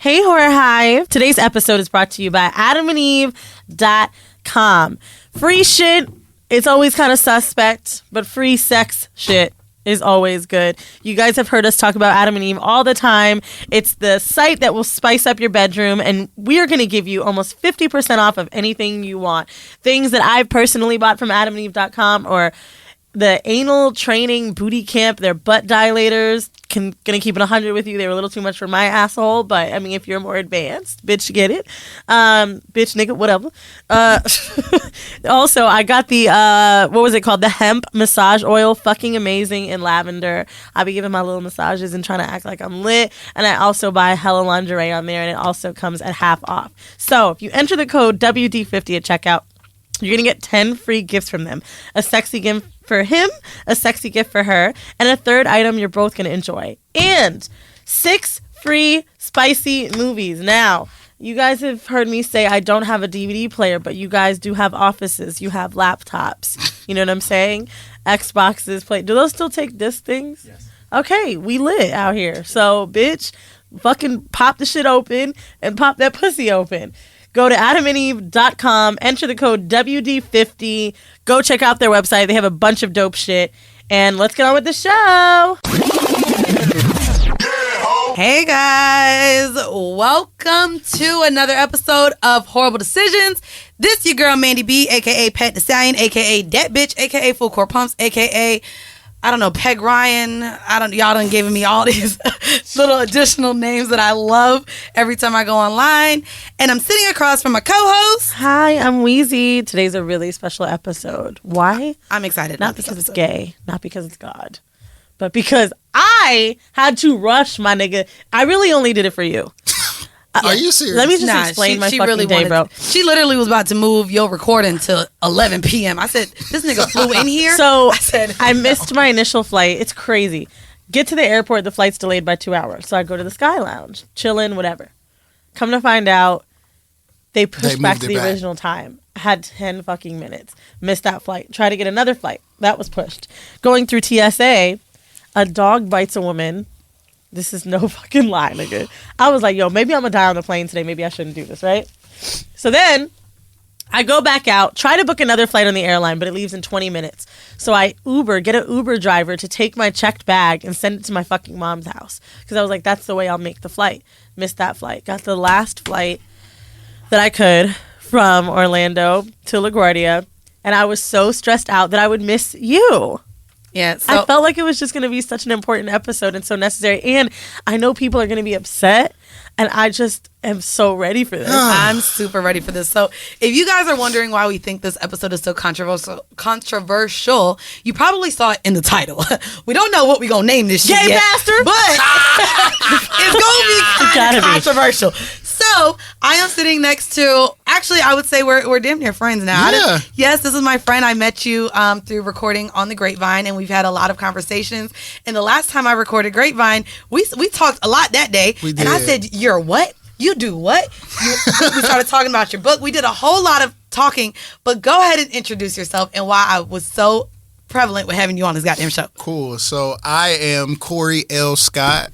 Hey, Horror Hive. Today's episode is brought to you by AdamandEve.com. Free shit is always kind of suspect, but free sex shit is always good. You guys have heard us talk about Adam and Eve all the time. It's the site that will spice up your bedroom, and we are going to give you almost 50% off of anything you want. Things that I've personally bought from AdamandEve.com, or the anal training booty camp, their butt dilators. Gonna keep it 100 with you. They were a little too much for my asshole, but I mean, if you're more advanced, bitch, get it. Bitch, nigga, whatever. Also, I got the, what was it called? The hemp massage oil. Fucking amazing in lavender. I'll be giving my little massages and trying to act like I'm lit. And I also buy hella lingerie on there, and it also comes at half off. So if you enter the code WD50 at checkout, you're going to get 10 free gifts from them. A sexy gift for him, a sexy gift for her, and a third item you're both going to enjoy. And 6 free spicy movies. Now, you guys have heard me say I don't have a DVD player, but you guys do have offices. You have laptops. You know what I'm saying? Xboxes, play. Do those still take disc things? Yes. Okay, we lit out here. So, bitch, fucking pop the shit open and pop that pussy open. Go to AdamandEve.com, enter the code WD50, go check out their website. They have a bunch of dope shit. And let's get on with the show. Hey guys, welcome to another episode of Horrible Decisions. This your girl Mandy B, aka Pat the Stallion, aka Dat Bitch, aka Full Court Pumps, aka I don't know, Peg Ryan. Y'all done giving me all these little additional names that I love every time I go online. And I'm sitting across from my co-host. Hi, I'm Wheezy. Today's a really special episode. Why? I'm excited. Not because it's gay, not because it's God, but because I had to rush, my nigga. I really only did it for you. Are you serious? Let me just explain my fucking really day, bro. She literally was about to move your recording to 11 p.m. I said, this nigga flew in here. So I no. missed my initial flight. It's crazy. Get to the airport, the flight's delayed by 2 hours. So I go to the Sky Lounge, chillin', whatever. Come to find out, they pushed back to the original time. Had 10 fucking minutes. Missed that flight. Tried to get another flight. That was pushed. Going through TSA, a dog bites a woman. This is no fucking lie, nigga. I was like, yo, maybe I'm gonna die on the plane today. Maybe I shouldn't do this, right? So then I go back out, try to book another flight on the airline, but it leaves in 20 minutes. So I get an Uber driver to take my checked bag and send it to my fucking mom's house. Because I was like, that's the way I'll make the flight. Missed that flight. Got the last flight that I could from Orlando to LaGuardia. And I was so stressed out that I would miss you. Yeah, so I felt like it was just going to be such an important episode and so necessary. And I know people are going to be upset. And I just am so ready for this. I'm super ready for this. So if you guys are wondering why we think this episode is so controversial, you probably saw it in the title. We don't know what we're going to name this shit Gay yet. bastard! But it's going to be kind of controversial. So I am sitting next to, actually, I would say we're damn near friends now. Yeah. Yes, this is my friend. I met you through recording on the Grapevine, and we've had a lot of conversations. And the last time I recorded Grapevine, we talked a lot that day. We did. And I said, you're what? You do what? We started talking about your book. We did a whole lot of talking, but go ahead and introduce yourself and why I was so prevalent with having you on this goddamn show. Cool. So I am Cory L. Scott.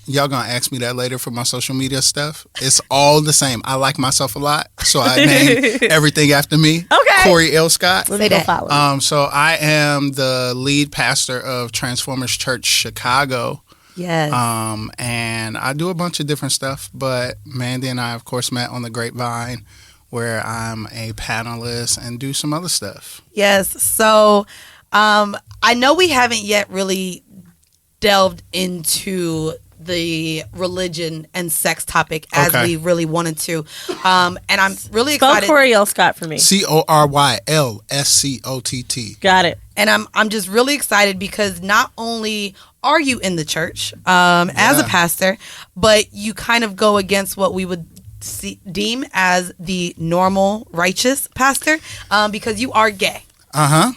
Y'all gonna ask me that later for my social media stuff. It's all the same. I like myself a lot, so I name everything after me. Okay. Cory L. Scott. Say that. Follow. So I am the lead pastor of Transformers Church Chicago. Yes. And I do a bunch of different stuff, but Mandy and I, of course, met on the Grapevine, where I'm a panelist and do some other stuff. Yes. So I know we haven't yet really delved into the religion and sex topic as we really wanted to. And I'm really excited. Spell Cory L. Scott for me. CORYLSCOTT. Got it. And I'm just really excited because not only are you in the church as a pastor, but you kind of go against what we would deem as the normal righteous pastor because you are gay. Uh-huh.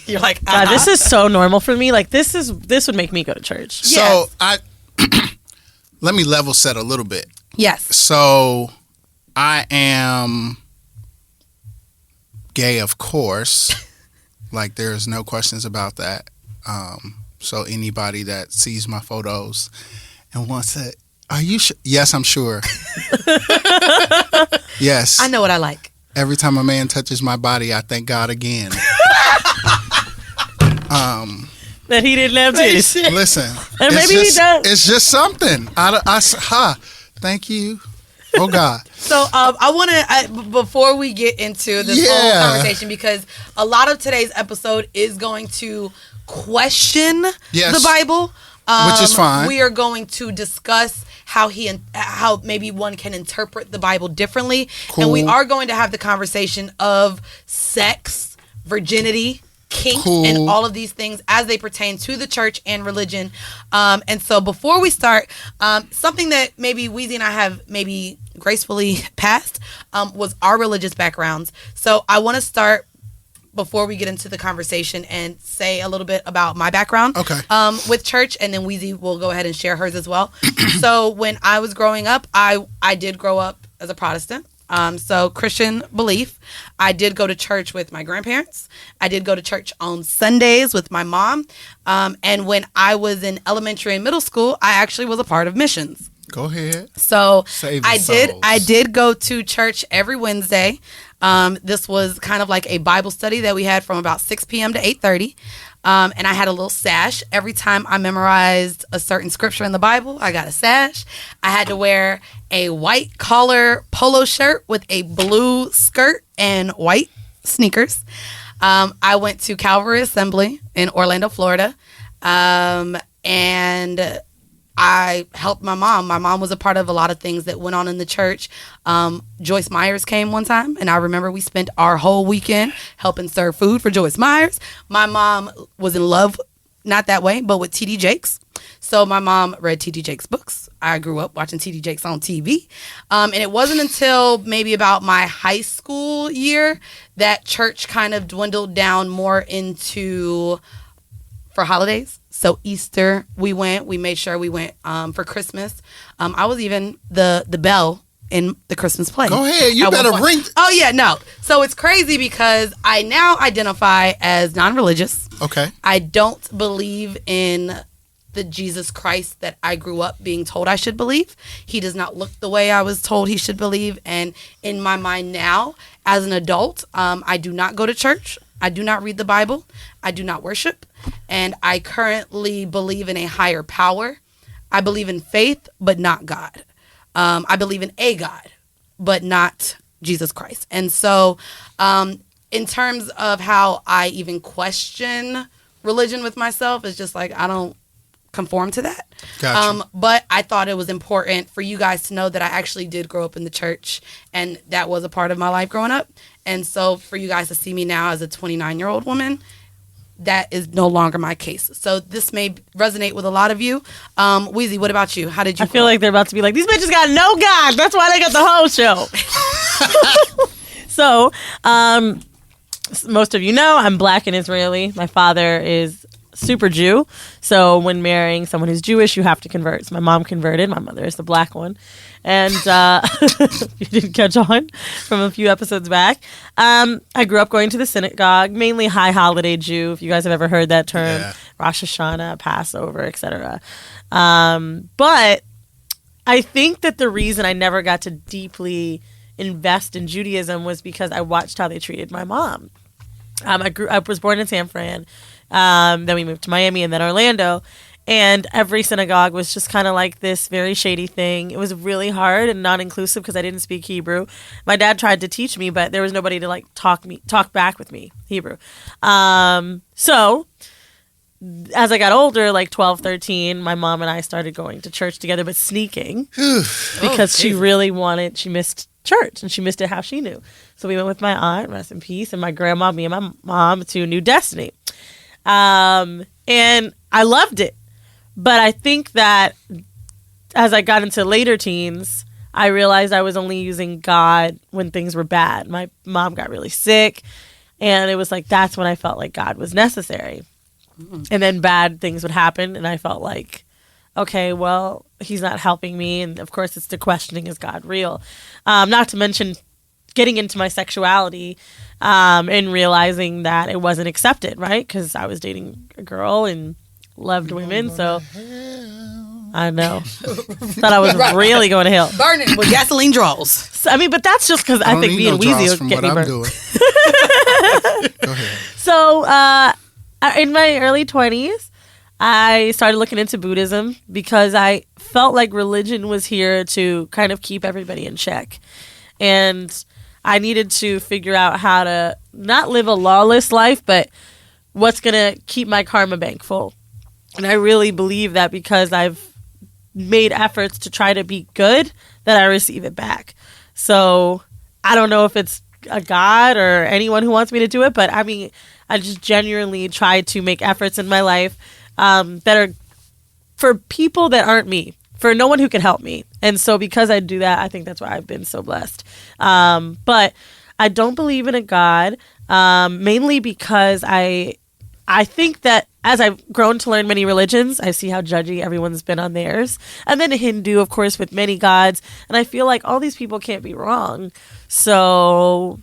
You're like, God, this is so normal for me. Like, this would make me go to church. So let me level set a little bit. Yes. So I am gay, of course. Like, there's no questions about that. So anybody that sees my photos and wants to Are you sure? Yes, I'm sure. Yes. I know what I like. Every time a man touches my body, I thank God again. That he didn't have titties. Listen. And maybe he does. It's just something. Thank you. Oh, God. So I want to, before we get into this whole conversation, because a lot of today's episode is going to question the Bible. Which is fine. We are going to discuss how maybe one can interpret the Bible differently. Cool. And we are going to have the conversation of sex, virginity, kink, and all of these things as they pertain to the church and religion. And so before we start, something that maybe Weezy and I have maybe gracefully passed was our religious backgrounds. So I want to start before we get into the conversation and say a little bit about my background with church, and then Weezy will go ahead and share hers as well. So when I was growing up, I did grow up as a Protestant. So Christian belief. I did go to church with my grandparents. I did go to church on Sundays with my mom. And when I was in elementary and middle school, I actually was a part of missions. Go ahead. So I did go to church every Wednesday. This was kind of like a Bible study that we had from about 6 p.m. to 8:30. And I had a little sash. Every time I memorized a certain scripture in the Bible, I got a sash. I had to wear a white collar polo shirt with a blue skirt and white sneakers. I went to Calvary Assembly in Orlando, Florida. And I helped my mom. My mom was a part of a lot of things that went on in the church. Joyce Myers came one time, and I remember we spent our whole weekend helping serve food for Joyce Myers. My mom was in love, not that way, but with T.D. Jakes. So my mom read T.D. Jakes' books. I grew up watching T.D. Jakes on TV. And it wasn't until maybe about my high school year that church kind of dwindled down more into for holidays. So Easter, we made sure we went for Christmas. I was even the bell in the Christmas play. Go ahead. You better ring. Oh, yeah, no. So it's crazy because I now identify as non-religious. Okay. I don't believe in the Jesus Christ that I grew up being told I should believe. He does not look the way I was told he should believe. And in my mind now, as an adult, I do not go to church. I do not read the Bible. I do not worship. And I currently believe in a higher power. I believe in faith, but not God. I believe in a God, but not Jesus Christ. And so in terms of how I even question religion with myself, it's just like I don't conform to that. Gotcha. But I thought it was important for you guys to know that I actually did grow up in the church, and that was a part of my life growing up. And so for you guys to see me now as a 29-year-old woman, that is no longer my case. So this may resonate with a lot of you. Weezy, what about you? How did you I feel like they're about to be like, these bitches got no God. That's why they got the whole show. So, most of you know, I'm Black and Israeli. My father is super Jew. So when marrying someone who's Jewish, you have to convert. So my mom converted. My mother is the Black one. And you didn't catch on from a few episodes back. I grew up going to the synagogue, mainly high holiday Jew, if you guys have ever heard that term. Yeah. Rosh Hashanah, Passover, etc. But I think that the reason I never got to deeply invest in Judaism was because I watched how they treated my mom. I was born in San Fran. Then we moved to Miami and then Orlando. And every synagogue was just kind of like this very shady thing. It was really hard and not inclusive because I didn't speak Hebrew. My dad tried to teach me, but there was nobody to like talk back with me, Hebrew. So as I got older, like 12, 13, my mom and I started going to church together, but sneaking because she really she missed church and she missed it how she knew. So we went with my aunt, rest in peace, and my grandma, me and my mom to New Destiny. And I loved it. But I think that as I got into later teens, I realized I was only using God when things were bad. My mom got really sick, and it was like that's when I felt like God was necessary. And then bad things would happen, and I felt like, okay, well, he's not helping me. And of course, it's the questioning, is God real? Not to mention getting into my sexuality and realizing that it wasn't accepted, right? Because I was dating a girl and loved women, so I know. Thought I was really going to hell. Burning with gasoline draws. So, I mean, but that's just because I think being wheezy will get me burned. Go ahead. So, in my early 20s, I started looking into Buddhism because I felt like religion was here to kind of keep everybody in check. And I needed to figure out how to not live a lawless life, but what's going to keep my karma bank full. And I really believe that because I've made efforts to try to be good, that I receive it back. So I don't know if it's a God or anyone who wants me to do it, but I mean, I just genuinely try to make efforts in my life that are for people that aren't me, for no one who can help me. And so because I do that, I think that's why I've been so blessed. But I don't believe in a God, mainly because I think that as I've grown to learn many religions, I see how judgy everyone's been on theirs. And then a Hindu, of course, with many gods. And I feel like all these people can't be wrong. So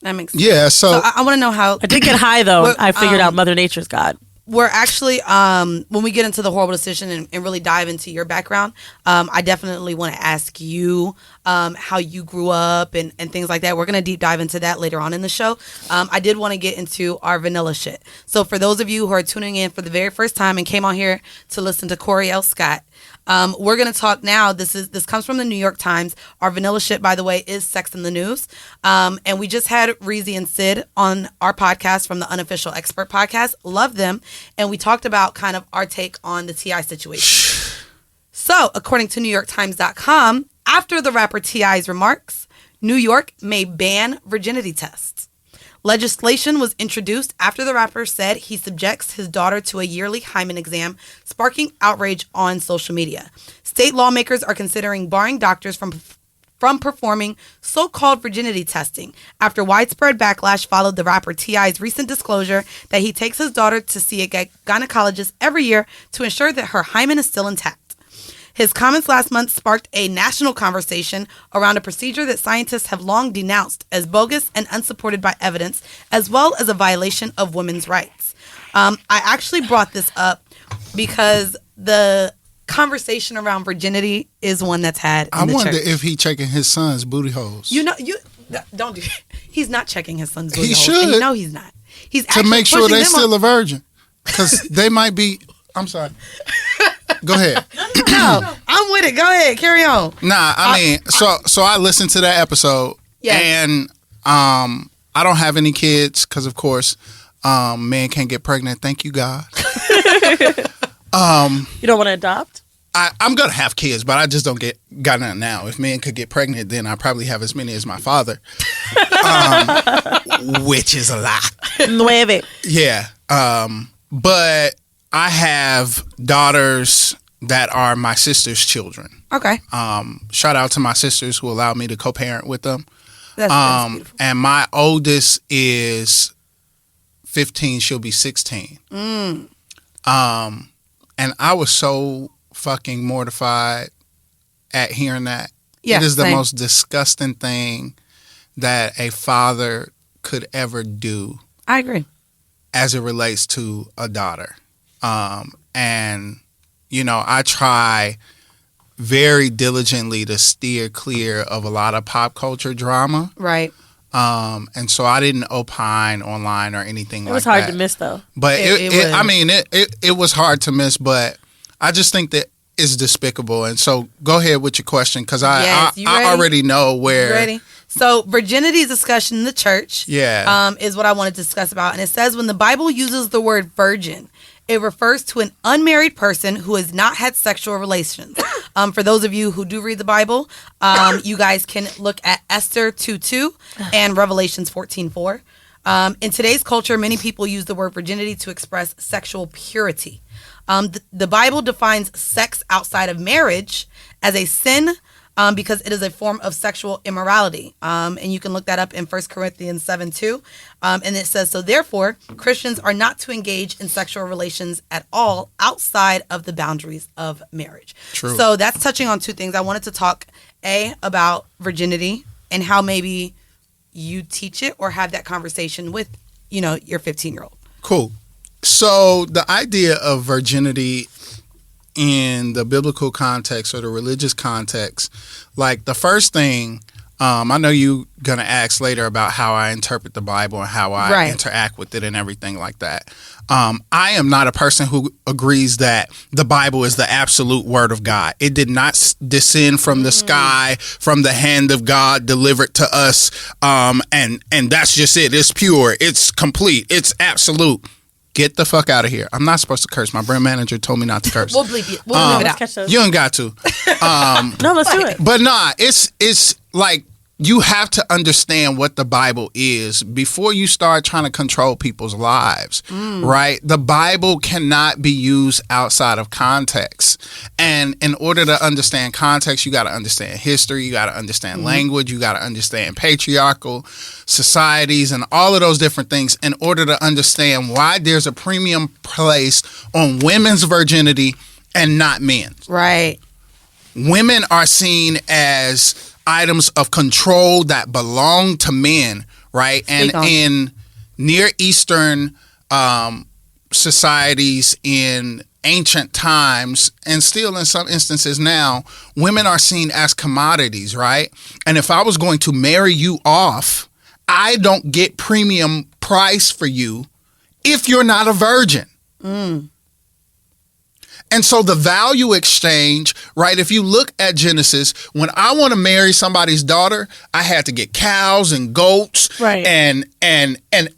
that makes sense. Yeah, so I want to know how... I did get high, though. I figured out Mother Nature's God. We're actually, when we get into the horrible decision and really dive into your background, I definitely want to ask you how you grew up and things like that. We're going to deep dive into that later on in the show. I did want to get into our vanilla shit. So for those of you who are tuning in for the very first time and came on here to listen to Cory L. Scott, we're going to talk now. This comes from the New York Times. Our vanilla shit, by the way, is Sex in the News. And we just had Reezy and Sid on our podcast from the Unofficial Expert podcast. Love them. And we talked about kind of our take on the T.I. situation. So, according to NewYorkTimes.com, after the rapper T.I.'s remarks, New York may ban virginity tests. Legislation was introduced after the rapper said he subjects his daughter to a yearly hymen exam, sparking outrage on social media. State lawmakers are considering barring doctors from performing so-called virginity testing after widespread backlash followed the rapper T.I.'s recent disclosure that he takes his daughter to see a gynecologist every year to ensure that her hymen is still intact. His comments last month sparked a national conversation around a procedure that scientists have long denounced as bogus and unsupported by evidence, as well as a violation of women's rights. I actually brought this up because the conversation around virginity is one that's had in the church. I wonder if he checking his son's booty holes. Don't do. He's not checking his son's booty he holes. Should. And no, he's not. He's to make sure they're still a virgin, because they might be. I'm sorry. Go ahead. No, I'm with it. Go ahead. Carry on. Nah, I mean, so I listened to that episode, and I don't have any kids because, of course, men can't get pregnant. Thank you, God. You don't want to adopt? I'm gonna have kids, but I just don't got none now. If men could get pregnant, then I probably have as many as my father, which is a lot. 9. Yeah, but I have daughters that are my sister's children. Okay. Shout out to my sisters who allowed me to co-parent with them. That's beautiful. And my oldest is 15. She'll be 16. And I was so fucking mortified at hearing that. Yeah, it is the same. most disgusting thing that a father could ever do. I agree. As it relates to a daughter. And, you know, I try very diligently to steer clear of a lot of pop culture drama. Right. And so I didn't opine online or anything like that. It was hard to miss, though. But it was hard to miss, but I just think that it's despicable. And so go ahead with your question, because I already know where. You ready? So virginity discussion in the church is what I want to discuss about. And it says when the Bible uses the word virgin, it refers to an unmarried person who has not had sexual relations. For those of you who do read the Bible, you guys can look at Esther 2:2 and Revelations 14:4. In today's culture, many people use the word virginity to express sexual purity. The Bible defines sex outside of marriage as a sin because it is a form of sexual immorality. And you can look that up in 1 Corinthians 7:2. And it says, so therefore, Christians are not to engage in sexual relations at all outside of the boundaries of marriage. True. So that's touching on two things. I wanted to talk, about virginity and how maybe you teach it or have that conversation with, your 15-year-old. Cool. So the idea of virginity in the biblical context or the religious context, like the first thing, I know you're going to ask later about how I interpret the Bible and how I interact with it and everything like that. I am not a person who agrees that the Bible is the absolute word of God. It did not descend from the sky, from the hand of God, delivered to us. And that's just it. It's pure. It's complete. It's absolute. Get the fuck out of here. I'm not supposed to curse. My brand manager told me not to curse. We'll bleep it. We'll leave it out. You ain't got to. No, let's do it. But nah, it's like you have to understand what the Bible is before you start trying to control people's lives, right? The Bible cannot be used outside of context. And in order to understand context, you got to understand history, you got to understand language, you got to understand patriarchal societies and all of those different things in order to understand why there's a premium placed on women's virginity and not men's. Right. Women are seen as items of control that belong to men, right? And in Near Eastern societies in ancient times, and still in some instances now, women are seen as commodities, right? And if I was going to marry you off, I don't get premium price for you if you're not a virgin. And so the value exchange, right? If you look at Genesis, when I want to marry somebody's daughter, I had to get cows and goats, right, and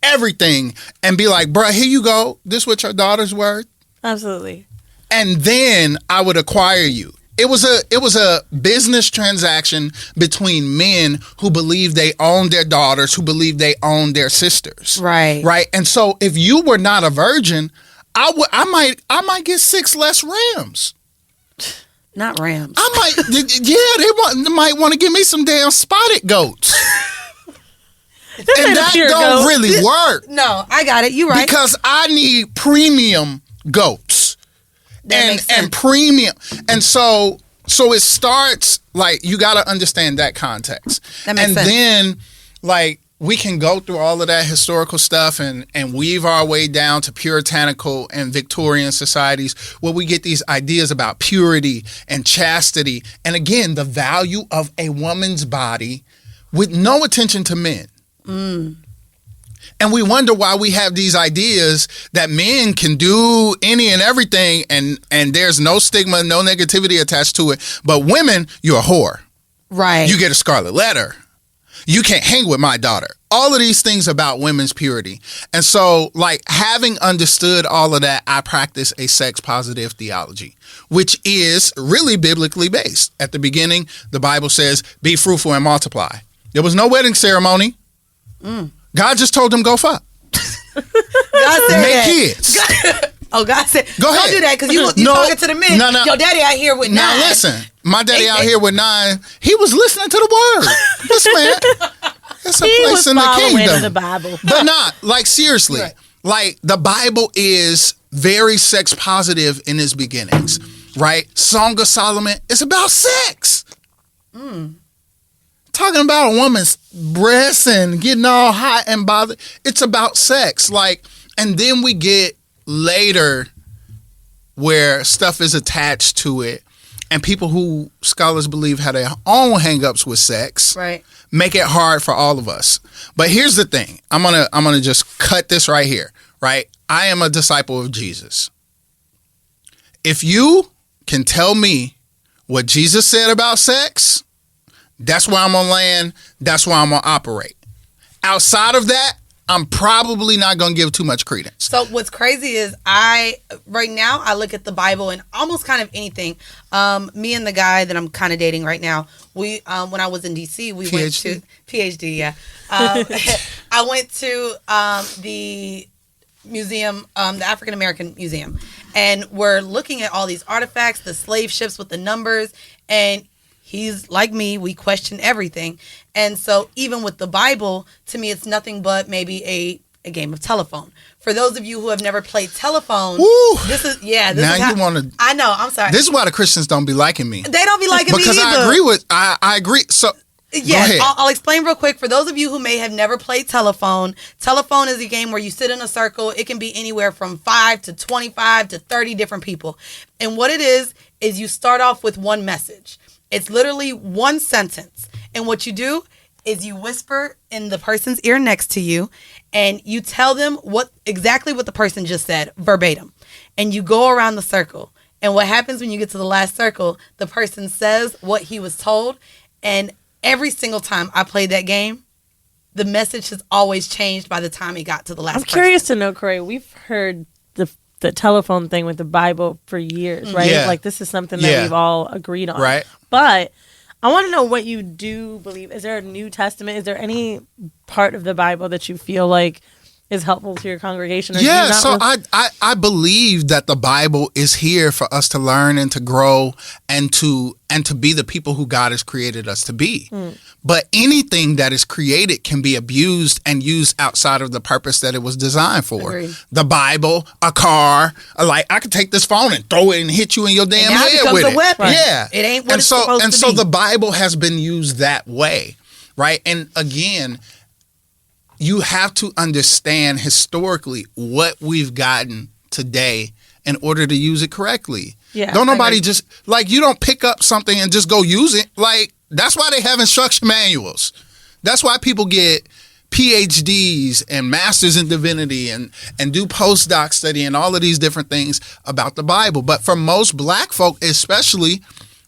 everything, and be like, bruh, here you go. This what your daughter's worth. Absolutely. And then I would acquire you. It was a business transaction between men who believed they owned their daughters, who believed they owned their sisters. Right. Right. And so if you were not a virgin, I might get 6 less rams. Not rams. I might, they might want to give me some damn spotted goats. And that don't really work. No, I got it. You right. Because I need premium goats. And premium. And so it starts like you got to understand that context. That makes sense. And then like we can go through all of that historical stuff and weave our way down to puritanical and Victorian societies where we get these ideas about purity and chastity. And again, the value of a woman's body with no attention to men. And we wonder why we have these ideas that men can do any and everything and there's no stigma, no negativity attached to it. But women, you're a whore. Right. You get a scarlet letter. You can't hang with my daughter. All of these things about women's purity. And so, like, having understood all of that, I practice a sex-positive theology, which is really biblically based. At the beginning, the Bible says, be fruitful and multiply. There was no wedding ceremony. God just told them, go fuck. God said Make kids. God said, go ahead. Don't do that because you talking to the men. No. Your daddy out here with 9. Now listen, my daddy out here with 9, he was listening to the word. This man, it's a place in the kingdom. The Bible. But not, like, seriously. Right. Like, the Bible is very sex positive in its beginnings, right? Song of Solomon is about sex. Talking about a woman's breasts and getting all hot and bothered. It's about sex. Like, and then we get later where stuff is attached to it and people who scholars believe have their own hang-ups with sex, right, make it hard for all of us. But here's the thing. I'm gonna just cut this right here, right? I am a disciple of Jesus. If you can tell me what Jesus said about sex, that's where I'm gonna land. That's where I'm gonna operate. Outside of that, I'm probably not going to give too much credence. So what's crazy is right now I look at the Bible and almost kind of anything. Me and the guy that I'm kind of dating right now, we when I was in DC, we went to PhD. Yeah, I went to the museum, the African American Museum, and we're looking at all these artifacts, the slave ships with the numbers, and he's like me, we question everything. And so even with the Bible, to me, it's nothing but maybe a game of telephone. For those of you who have never played telephone, this is I know, I'm sorry. This is why the Christians don't be liking me. They don't be liking me either. Because I agree. So Yes, I'll explain real quick. For those of you who may have never played telephone, telephone is a game where you sit in a circle. It can be anywhere from 5 to 25 to 30 different people. And what it is you start off with one message. It's literally one sentence. And what you do is you whisper in the person's ear next to you and you tell them exactly what the person just said, verbatim. And you go around the circle. And what happens when you get to the last circle, the person says what he was told. And every single time I played that game, the message has always changed by the time it got to the last person. I'm curious to know, Cory, we've heard the telephone thing with the Bible for years, right? Yeah. Like, this is something that we've all agreed on. Right. But I want to know what you do believe. Is there a New Testament? Is there any part of the Bible that you feel like is helpful to your congregation? Or I believe that the Bible is here for us to learn and to grow and to be the people who God has created us to be. But anything that is created can be abused and used outside of the purpose that it was designed for. Agreed. The Bible, a car, like I could take this phone and throw it and hit you in your damn head with it. Weapon. Right. Yeah. It ain't what it's supposed to be. So the Bible has been used that way, right? And again, you have to understand historically what we've gotten today in order to use it correctly. Yeah, don't nobody just, like, you don't pick up something and just go use it. Like, that's why they have instruction manuals. That's why people get PhDs and masters in divinity and do postdoc study and all of these different things about the Bible. But for most black folk especially,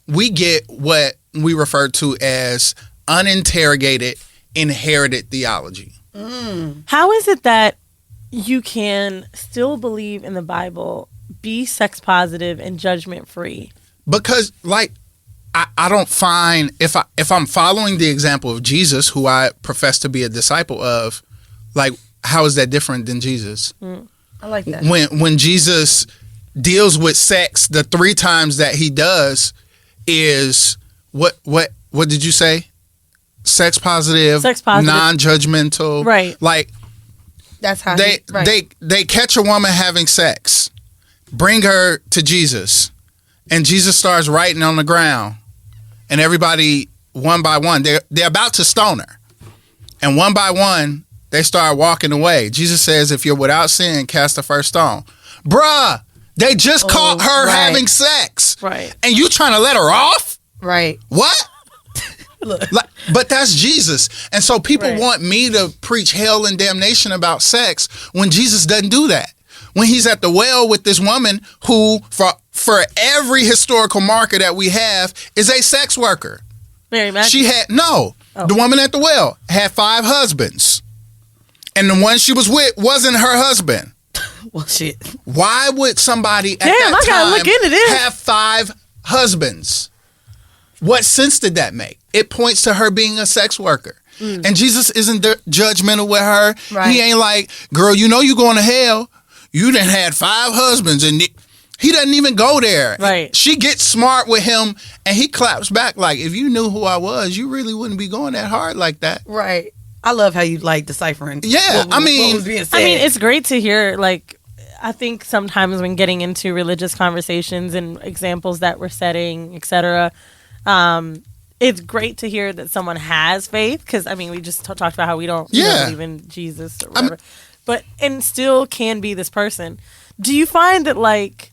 we get what we refer to as uninterrogated, inherited theology. How is it that you can still believe in the Bible, be sex positive and judgment free? Because, like, I don't find, if I'm following the example of Jesus, who I profess to be a disciple of, like, how is that different than Jesus? I like that. When Jesus deals with sex, the 3 times that he does is what did you say? Sex positive, non-judgmental. Right. Like, that's how they catch a woman having sex, bring her to Jesus, and Jesus starts writing on the ground, and everybody, one by one, they're about to stone her, and one by one they start walking away. Jesus says, if you're without sin, cast the first stone. Bruh, they just caught her having sex, right? And you trying to let her off, right? What? But that's Jesus. And so people want me to preach hell and damnation about sex when Jesus doesn't do that. When he's at the well with this woman who, for every historical marker that we have, is a sex worker. Mary Magdalene? She had, the woman at the well had 5 husbands. And the one she was with wasn't her husband. Well, shit. Why would somebody at that gotta look into this. have 5 husbands? What sense did that make? It points to her being a sex worker. And Jesus isn't judgmental with her. Right. He ain't like, girl, you know you going to hell. You done had 5 husbands. And he doesn't even go there. Right. She gets smart with him and he claps back like, if you knew who I was, you really wouldn't be going that hard like that. Right. I love how you like deciphering. Yeah. What was being said. I mean, it's great to hear, like, I think sometimes when getting into religious conversations and examples that we're setting, etc., it's great to hear that someone has faith, because I mean we just talked about how we don't believe in Jesus or whatever, but and still can be this person. Do you find that, like,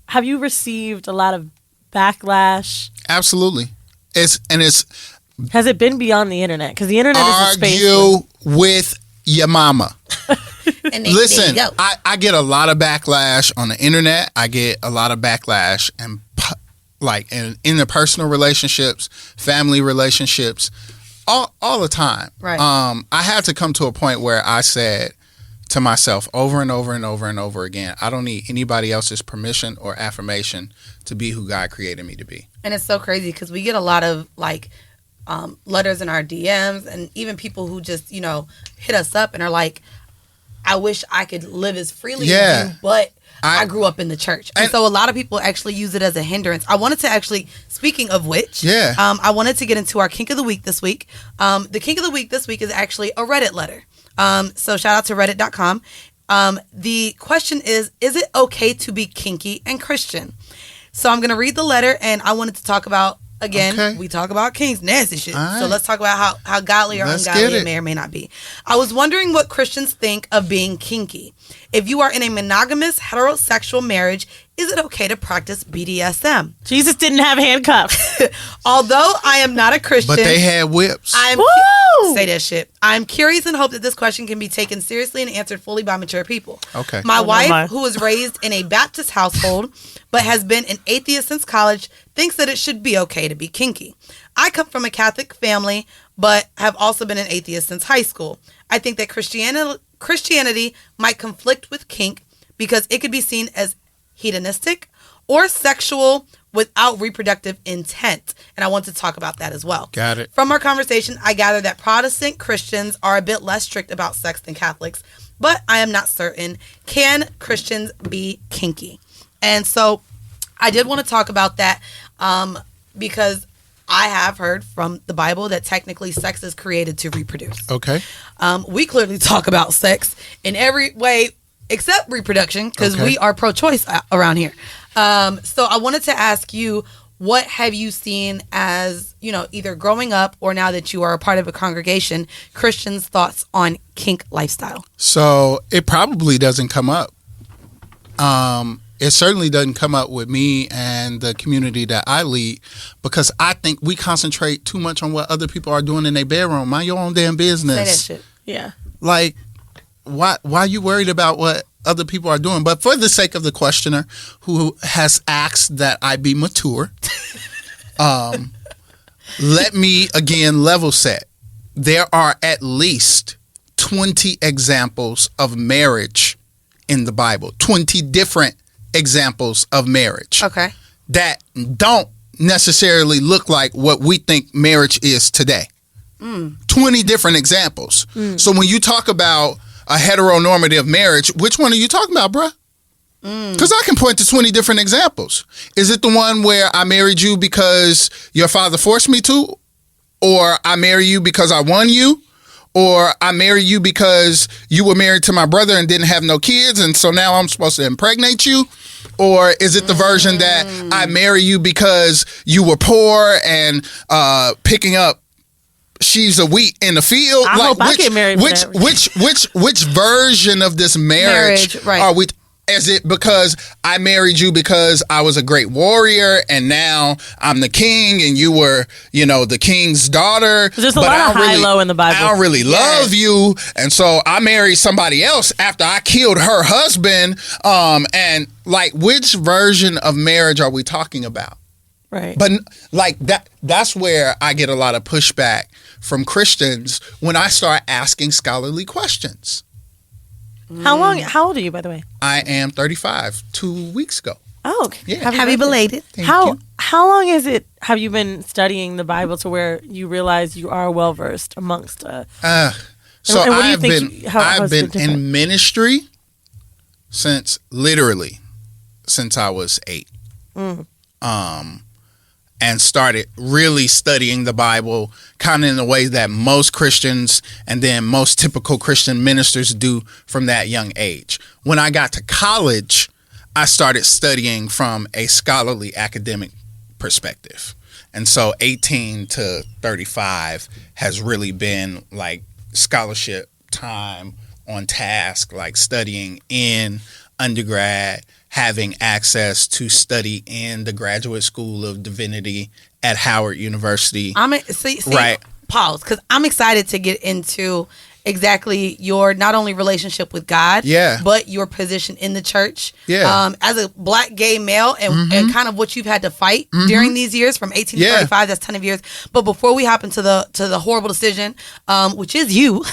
have you received a lot of backlash? Absolutely. Has it been beyond the internet? Because the internet is a space. Argue with your mama. And listen, I get a lot of backlash on the internet. I get a lot of backlash and like in interpersonal relationships, family relationships, all the time. Right. I had to come to a point where I said to myself over and over and over and over again, I don't need anybody else's permission or affirmation to be who God created me to be. And it's so crazy because we get a lot of like letters in our DMs, and even people who just, hit us up and are like, I wish I could live as freely as you, but I grew up in the church. And so a lot of people actually use it as a hindrance. I wanted to actually, speaking of which, I wanted to get into our Kink of the Week this week. The Kink of the Week this week is actually a Reddit letter. So shout out to reddit.com. The question is it okay to be kinky and Christian? So I'm going to read the letter, and I wanted to talk about Again, we talk about kinks, nasty shit. All right. So let's talk about how godly or ungodly it may or may not be. I was wondering what Christians think of being kinky. If you are in a monogamous heterosexual marriage, is it okay to practice BDSM? Jesus didn't have handcuffs. Although I am not a Christian, But they had whips. Say that shit. I'm curious and hope that this question can be taken seriously and answered fully by mature people. Okay. My wife, who was raised in a Baptist household but has been an atheist since college, thinks that it should be okay to be kinky. I come from a Catholic family but have also been an atheist since high school. I think that Christianity might conflict with kink because it could be seen as hedonistic or sexual without reproductive intent. And I want to talk about that as well. Got it. From our conversation, I gather that Protestant Christians are a bit less strict about sex than Catholics, but I am not certain. Can Christians be kinky? And so I did want to talk about that because I have heard from the Bible that technically sex is created to reproduce. Okay. We clearly talk about sex in every way except reproduction because we are pro-choice around here. So I wanted to ask you, what have you seen as, either growing up or now that you are a part of a congregation, Christians' thoughts on kink lifestyle? So it probably doesn't come up. It certainly doesn't come up with me and the community that I lead because I think we concentrate too much on what other people are doing in their bedroom. Mind your own damn business. Say that shit. Yeah. Like, why are you worried about what other people are doing? But for the sake of the questioner who has asked that I be mature, let me again level set. There are at least 20 examples of marriage in the Bible. 20 different examples of marriage. Okay. That don't necessarily look like what we think marriage is today. 20 different examples. So when you talk about a heteronormative marriage, which one are you talking about, bruh? Because I can point to 20 different examples. Is it the one where I married you because your father forced me to? Or I marry you because I won you? Or I marry you because you were married to my brother and didn't have no kids, and so now I'm supposed to impregnate you? Or is it the version that I marry you because you were poor and picking up sheaves of wheat in the field? I hope I get married. Which version of this marriage are we? Is it because I married you because I was a great warrior and now I'm the king and you were, the king's daughter? There's a lot of high-low in the Bible. I don't really love you, and so I married somebody else after I killed her husband. And like, which version of marriage are we talking about? Right. But like that's where I get a lot of pushback from Christians when I start asking scholarly questions. How old are you, by the way? I am 35, 2 weeks ago. Oh, okay. Yeah. Happy belated. How long have you been studying the Bible to where you realize you are well versed amongst? So and what do you think? I've been in ministry since I was 8. And started really studying the Bible kind of in the way that most Christians and then most typical Christian ministers do from that young age. When I got to college, I started studying from a scholarly academic perspective. And so 18 to 35 has really been like scholarship time on task, like studying in undergrad, having access to study in the Graduate School of Divinity at Howard University. Right. Pause, because I'm excited to get into exactly your not only relationship with God, but your position in the church. As a black gay male and kind of what you've had to fight during these years from 18 to 35, that's 10 of years. But before we hop into the horrible decision, which is you,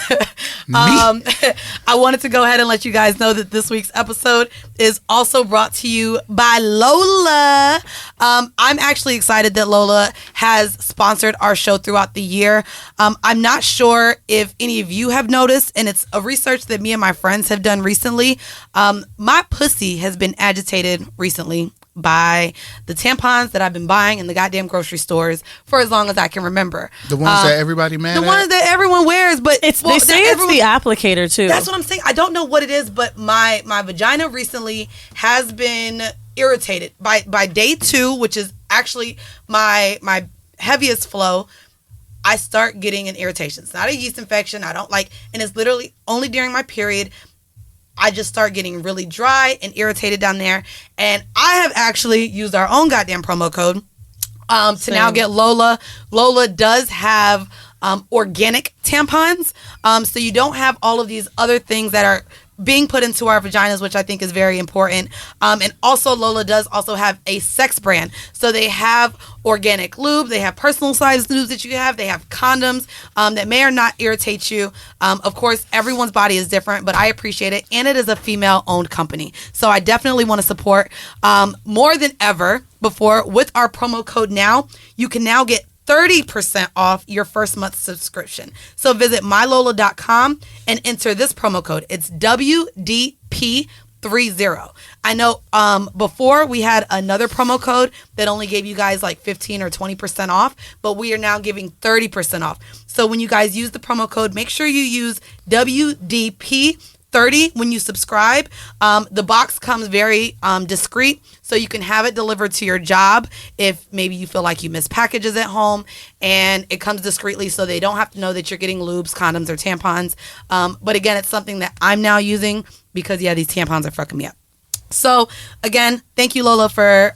I wanted to go ahead and let you guys know that this week's episode is also brought to you by Lola. I'm actually excited that Lola has sponsored our show throughout the year. I'm not sure if any of you have noticed, and it's a research that me and my friends have done recently. My pussy has been agitated recently by the tampons that I've been buying in the goddamn grocery stores for as long as I can remember. The ones that everybody mad at? The ones that everyone wears, but they say it's the applicator too. That's what I'm saying. I don't know what it is, but my vagina recently has been irritated by day 2, which is actually my heaviest flow, I start getting an irritation. It's not a yeast infection. I don't like, and it's literally only during my period. I just start getting really dry and irritated down there. And I have actually used our own goddamn promo code to now get Lola. Lola does have organic tampons. So you don't have all of these other things that are being put into our vaginas, which I think is very important. And also Lola does also have a sex brand. So they have organic lube, they have personal size lubes that you have, they have condoms that may or not irritate you. Of course, everyone's body is different, but I appreciate it. And it is a female owned company. So I definitely want to support more than ever before with our promo code now. You can now get 30% off your first month's subscription. So visit mylola.com and enter this promo code. It's WDP30. I know before we had another promo code that only gave you guys like 15 or 20% off, but we are now giving 30% off. So when you guys use the promo code, make sure you use WDP30 when you subscribe. The box comes very discreet, so you can have it delivered to your job if maybe you feel like you miss packages at home, and it comes discreetly so they don't have to know that you're getting lubes, condoms, or tampons. But again, it's something that I'm now using because these tampons are fucking me up. So again, thank you, Lola, for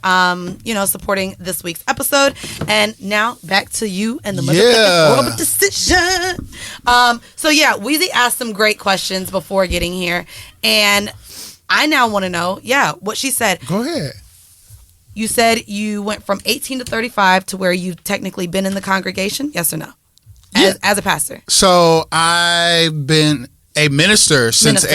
supporting this week's episode. And now back to you and the motherfucking horrible decision. Weezy asked some great questions before getting here, and I now want to know, what she said. Go ahead. You said you went from 18 to 35 to where you've technically been in the congregation. Yes or no? As a pastor. So I've been a minister since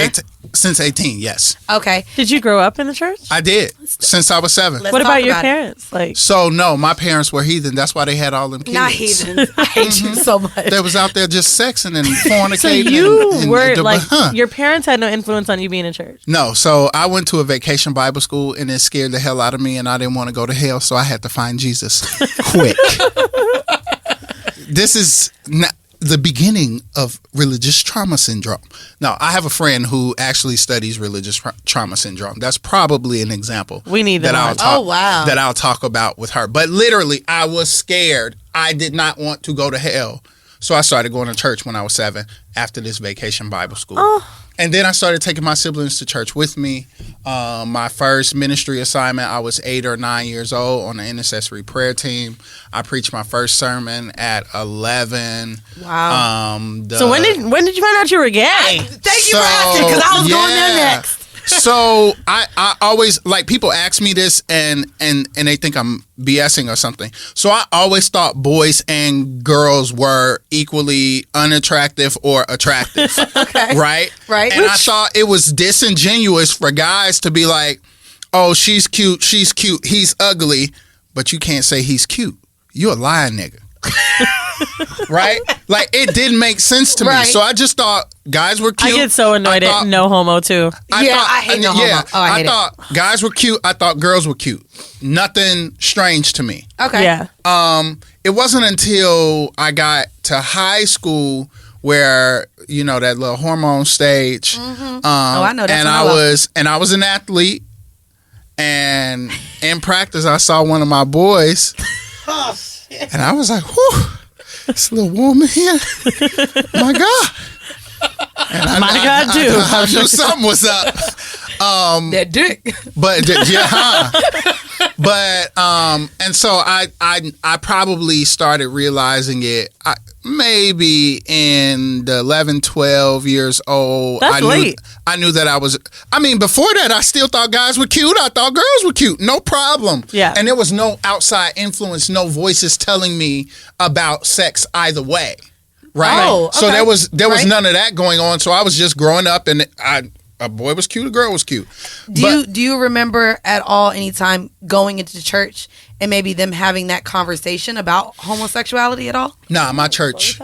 18, yes. Okay. Did you grow up in the church? I did, since I was 7. What about your parents? So, no, my parents were heathen. That's why they had all them kids. Not heathens. I hate you so much. They was out there just sexing and fornicating. So you were, your parents had no influence on you being in church? No. So I went to a vacation Bible school, and it scared the hell out of me, and I didn't want to go to hell, so I had to find Jesus quick. This is not the beginning of religious trauma syndrome. Now, I have a friend who actually studies religious trauma syndrome. That's probably an example. We need that. That I'll talk about with her. But literally, I was scared. I did not want to go to hell. So I started going to church when I was 7 after this vacation Bible school. Oh. And then I started taking my siblings to church with me. My first ministry assignment, I was 8 or 9 years old on the intercessory prayer team. I preached my first sermon at 11. Wow. So when did you find out you were gay? Thank you for asking, because I was going there next. So I always, people ask me this and they think I'm BSing or something. So I always thought boys and girls were equally unattractive or attractive. Okay. Right? And I thought it was disingenuous for guys to be like, oh, she's cute, he's ugly, but you can't say he's cute. You a lying nigga. Right? It didn't make sense to me. So I just thought guys were cute. I get so annoyed at no homo too. I hate no homo. I thought guys were cute. I thought girls were cute. Nothing strange to me. Okay. Yeah. It wasn't until I got to high school where, that little hormone stage. Mm-hmm. I know that. And I was an athlete, and in practice I saw one of my boys. Oh shit. And I was like, whew, it's a little warm in here. My God. And God, too. I knew something was up. That dick. But and so I probably started realizing it maybe in the 11, 12 years old. That's late. I knew that before that, I still thought guys were cute. I thought girls were cute. No problem. Yeah. And there was no outside influence, no voices telling me about sex either way. Right. Oh, okay. So there was none of that going on. So I was just growing up, and a boy was cute, a girl was cute. Do you remember at all any time going into church and maybe them having that conversation about homosexuality at all? Nah, my church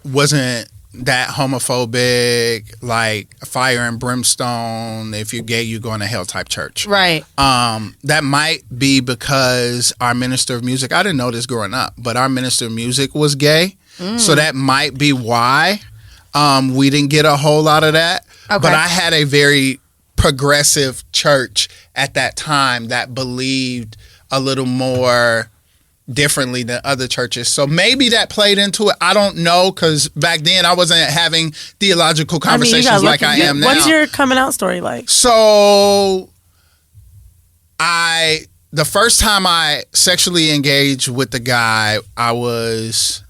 wasn't that homophobic, like fire and brimstone, if you're gay, you're going to hell type church. Right. That might be because our minister of music, I didn't know this growing up, but our minister of music was gay. So that might be why we didn't get a whole lot of that. Okay. But I had a very progressive church at that time that believed a little more differently than other churches. So maybe that played into it. I don't know, because back then I wasn't having theological conversations like I am now. What's your coming out story like? So the first time I sexually engaged with the guy, I was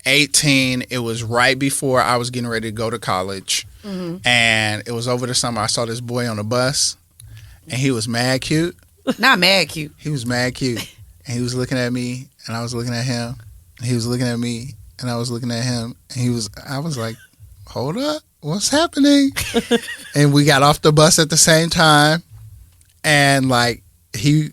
18. It was right before I was getting ready to go to college. Mm-hmm. And it was over the summer. I saw this boy on the bus, and he was mad cute. Not mad cute. He was mad cute. And he was looking at me, and I was looking at him. And he was looking at me, and I was looking at him. And I was like, hold up, what's happening? And we got off the bus at the same time. And like, he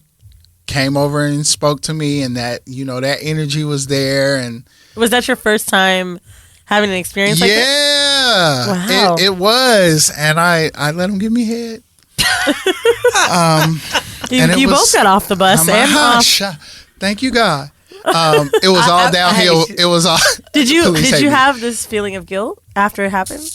came over and spoke to me, and that, that energy was there. And was that your first time having an experience like that? Yeah. Wow. It was. And I let him give me head. You both got off the bus and off. Thank you, God. It was all downhill. It was all. Did you have this feeling of guilt after it happened?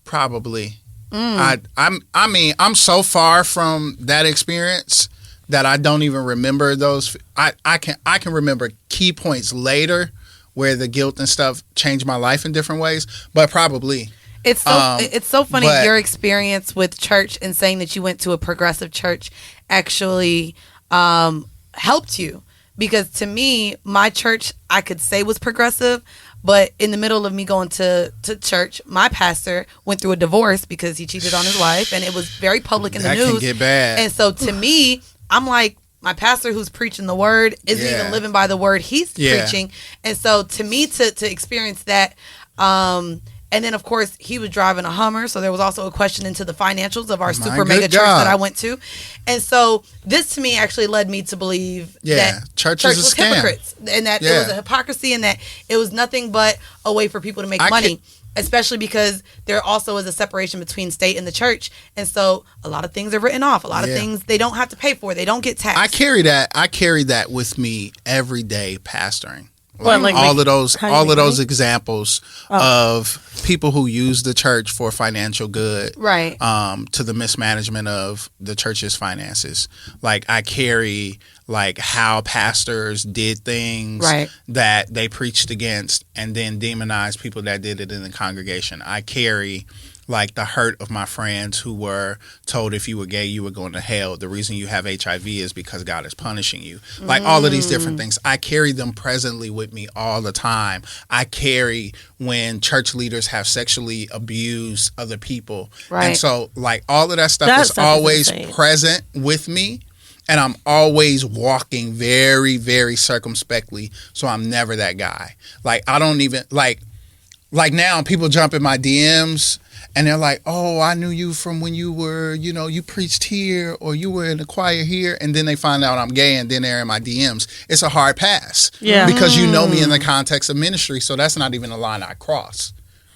Probably. I'm so far from that experience that I don't even remember those. I can remember key points later where the guilt and stuff changed my life in different ways, but probably. It's so funny, your experience with church and saying that you went to a progressive church actually helped you, because to me, my church I could say was progressive, but in the middle of me going to church, my pastor went through a divorce because he cheated on his wife, and it was very public in the news. That can get bad. And so to me, I'm like, my pastor who's preaching the word isn't even living by the word he's preaching. And so to me, to experience that, and then, of course, he was driving a Hummer, so there was also a question into the financials of our super mega church that I went to. And so this, to me, actually led me to believe that church was hypocrites, and that it was a hypocrisy, and that it was nothing but a way for people to make money, especially because there also is a separation between state and the church. And so a lot of things are written off. A lot of things they don't have to pay for. They don't get taxed. I carry that with me every day pastoring. All of those examples of people who use the church for financial good, right? To the mismanagement of the church's finances. Like, I carry like how pastors did things that they preached against and then demonized people that did it in the congregation. I carry like the hurt of my friends who were told if you were gay, you were going to hell. The reason you have HIV is because God is punishing you. Like all of these different things. I carry them presently with me all the time. I carry when church leaders have sexually abused other people. Right. And so like all of that stuff is always present with me. And I'm always walking very, very circumspectly. So I'm never that guy. Like I don't even like now people jump in my DMs and they're like, oh, I knew you from when you were, you preached here or you were in the choir here. And then they find out I'm gay and then they're in my DMs. It's a hard pass. Yeah. Because you know me in the context of ministry. So that's not even a line I cross.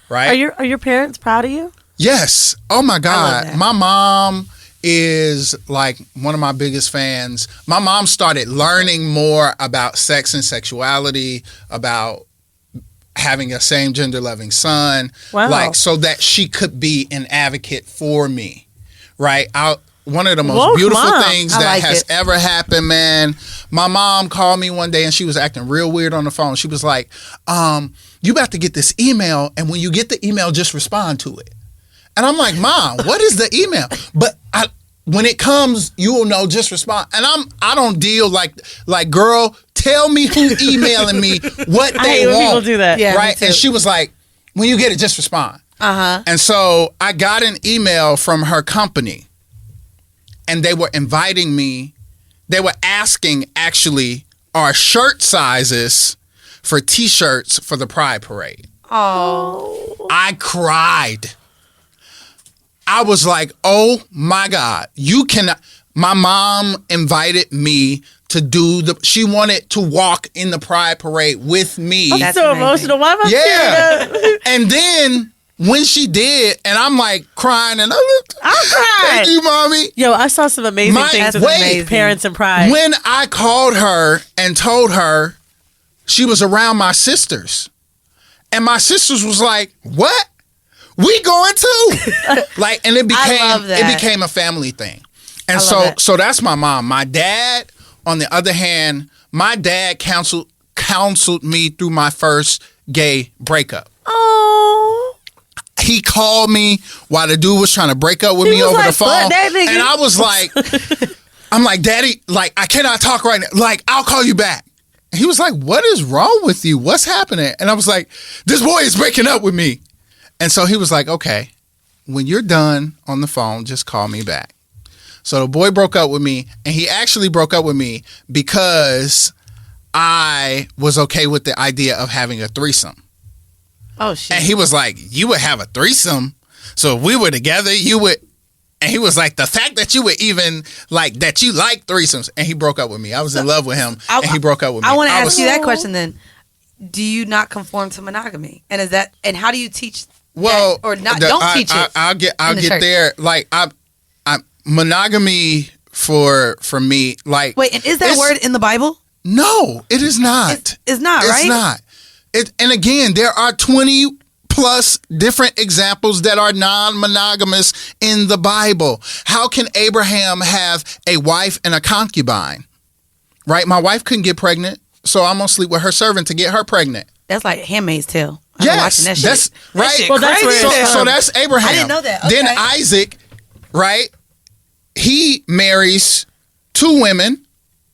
Right. Are your parents proud of you? Yes. Oh, my God. My mom is like one of my biggest fans. My mom started learning more about sex and sexuality, about having a same gender loving son, like so that she could be an advocate for me, right? One of the most beautiful things that has ever happened, man. My mom called me one day and she was acting real weird on the phone. She was like, you about to get this email, and when you get the email, just respond to it. And I'm like, Mom, what is the email? But when it comes, you will know, just respond. And I don't deal like girl, tell me who's emailing me what they want. People do that. Yeah, right? And she was like, when you get it, just respond. Uh-huh. And so I got an email from her company, and they were inviting me. They were asking, actually, our shirt sizes for T-shirts for the Pride Parade. Oh. I cried. I was like, oh my God, you cannot. My mom invited me to she wanted to walk in the Pride Parade with me. That's so emotional. Why am I tearing up? And then when she did, and I'm like crying, and I'm crying. Thank you, Mommy. Yo, I saw some amazing things with parents and Pride. When I called her and told her she was around my sisters, and my sisters was like, what? We going too. Like, and it became a family thing. And so that's my mom. My dad, on the other hand, my dad counseled me through my first gay breakup. Oh. He called me while the dude was trying to break up with me over the phone. And I was like, I'm like, Daddy, like, I cannot talk right now. Like, I'll call you back. And he was like, what is wrong with you? What's happening? And I was like, this boy is breaking up with me. And so he was like, okay, when you're done on the phone, just call me back. So the boy broke up with me, and he actually broke up with me because I was okay with the idea of having a threesome. Oh, shit. And he was like, you would have a threesome? So if we were together, you would... And he was like, the fact that you would even, like, that you like threesomes. And he broke up with me. I was in love with him, and he broke up with me. I want to ask you that question then. Do you not conform to monogamy? And is that, and how do you teach that? Or not, don't teach it? I'll get there. Like, I monogamy for me, like... Wait, and is that word in the Bible? No, it is not. It's not, right? It's not. And again, there are 20 plus different examples that are non-monogamous in the Bible. How can Abraham have a wife and a concubine? Right? My wife couldn't get pregnant, so I'm going to sleep with her servant to get her pregnant. That's like Handmaid's Tale. Yes, that that's shit. right. That shit crazy. So that's Abraham. I didn't know that. Okay. Then Isaac, right? He marries 2 women.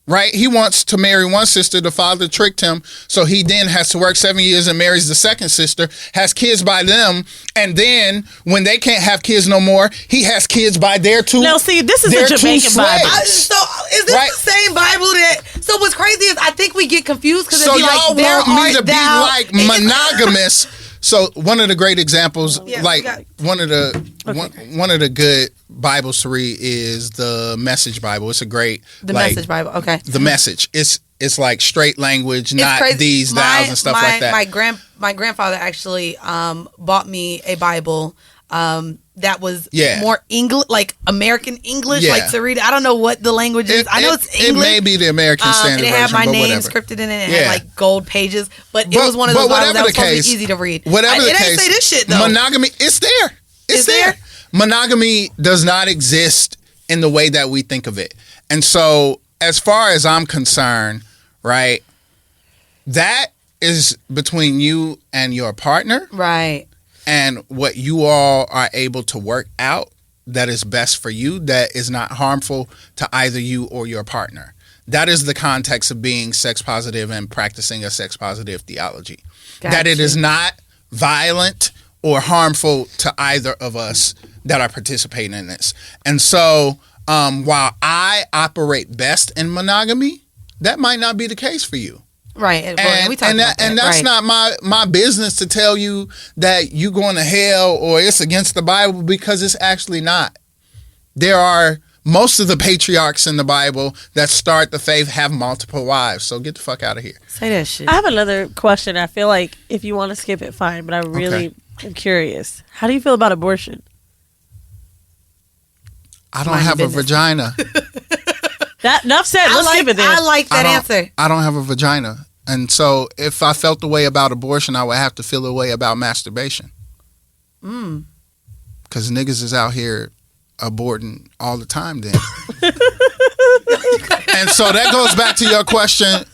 Right? He wants to marry one sister. The father tricked him. So he then has to work 7 years and marries the second sister, has kids by them. And then when they can't have kids no more, he has kids by their 2. Now, see, this is the Jamaican Bible. So is this the same Bible that... So what's crazy is I think we get confused because so it'd be y'all like, there want me to be thou, like monogamous. So one of the great examples, one of the good Bibles to read is the Message Bible. It's a great Message Bible. Okay, the Message. It's like straight language, not these thous and stuff like that. My grandfather actually bought me a Bible that was more English, like American English, like to read. I don't know what the language is. I know it's English. It may be the American Standard Version. It had my name scripted in it. It had like gold pages, but it was one of those Bibles that was supposed to be easy to read. Whatever the case, it ain't say this shit though. Monogamy, it's there. It's there. Monogamy does not exist in the way that we think of it. And so, as far as I'm concerned, right, that is between you and your partner. Right. And what you all are able to work out that is best for you, that is not harmful to either you or your partner. That is the context of being sex positive and practicing a sex positive theology. Gotcha. That it is not violent or harmful to either of us that are participating in this. And so while I operate best in monogamy, that might not be the case for you. Right. And that's not my business to tell you that you're going to hell or it's against the Bible, because it's actually not. There are most of the patriarchs in the Bible that start the faith have multiple wives. So get the fuck out of here. Say that shit. I have another question. I feel like if you want to skip it, fine. But I really am curious. How do you feel about abortion? I don't have a vagina. That enough said. Let's skip it then. I like that answer. I don't have a vagina. And so if I felt the way about abortion, I would have to feel the way about masturbation. Because niggas is out here aborting all the time then. And so that goes back to your question.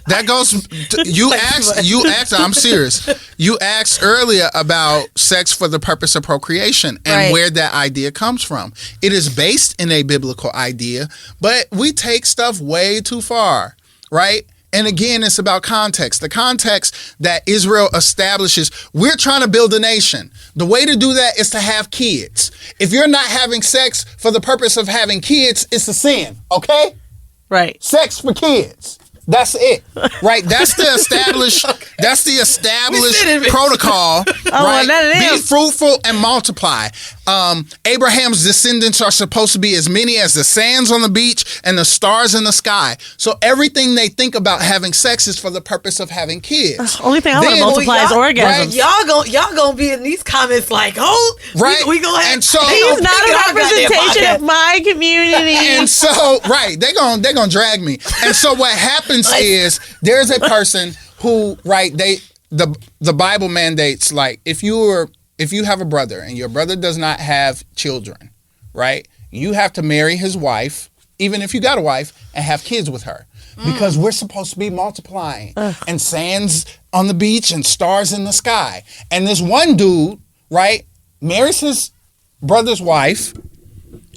That goes you asked I'm serious. You asked earlier about sex for the purpose of procreation and where that idea comes from. It is based in a biblical idea, but we take stuff way too far, right? And again, it's about context. The context that Israel establishes, we're trying to build a nation. The way to do that is to have kids. If you're not having sex for the purpose of having kids, it's a sin, okay? Right. Sex for kids. That's it, right? That's the established protocol, right? Be fruitful and multiply. Abraham's descendants are supposed to be as many as the sands on the beach and the stars in the sky. So everything they think about having sex is for the purpose of having kids. Only thing I want to multiply is orgasms. Right? Y'all gonna be in these comments like, oh, right? We gonna have. And so he's not a representation of my community. And so, right, they're gonna drag me. And so what happens is there's a person who, right, the Bible mandates, like, if you have a brother and your brother does not have children, right, you have to marry his wife, even if you got a wife, and have kids with her. because we're supposed to be multiplying and sands on the beach and stars in the sky. And this one dude, right, marries his brother's wife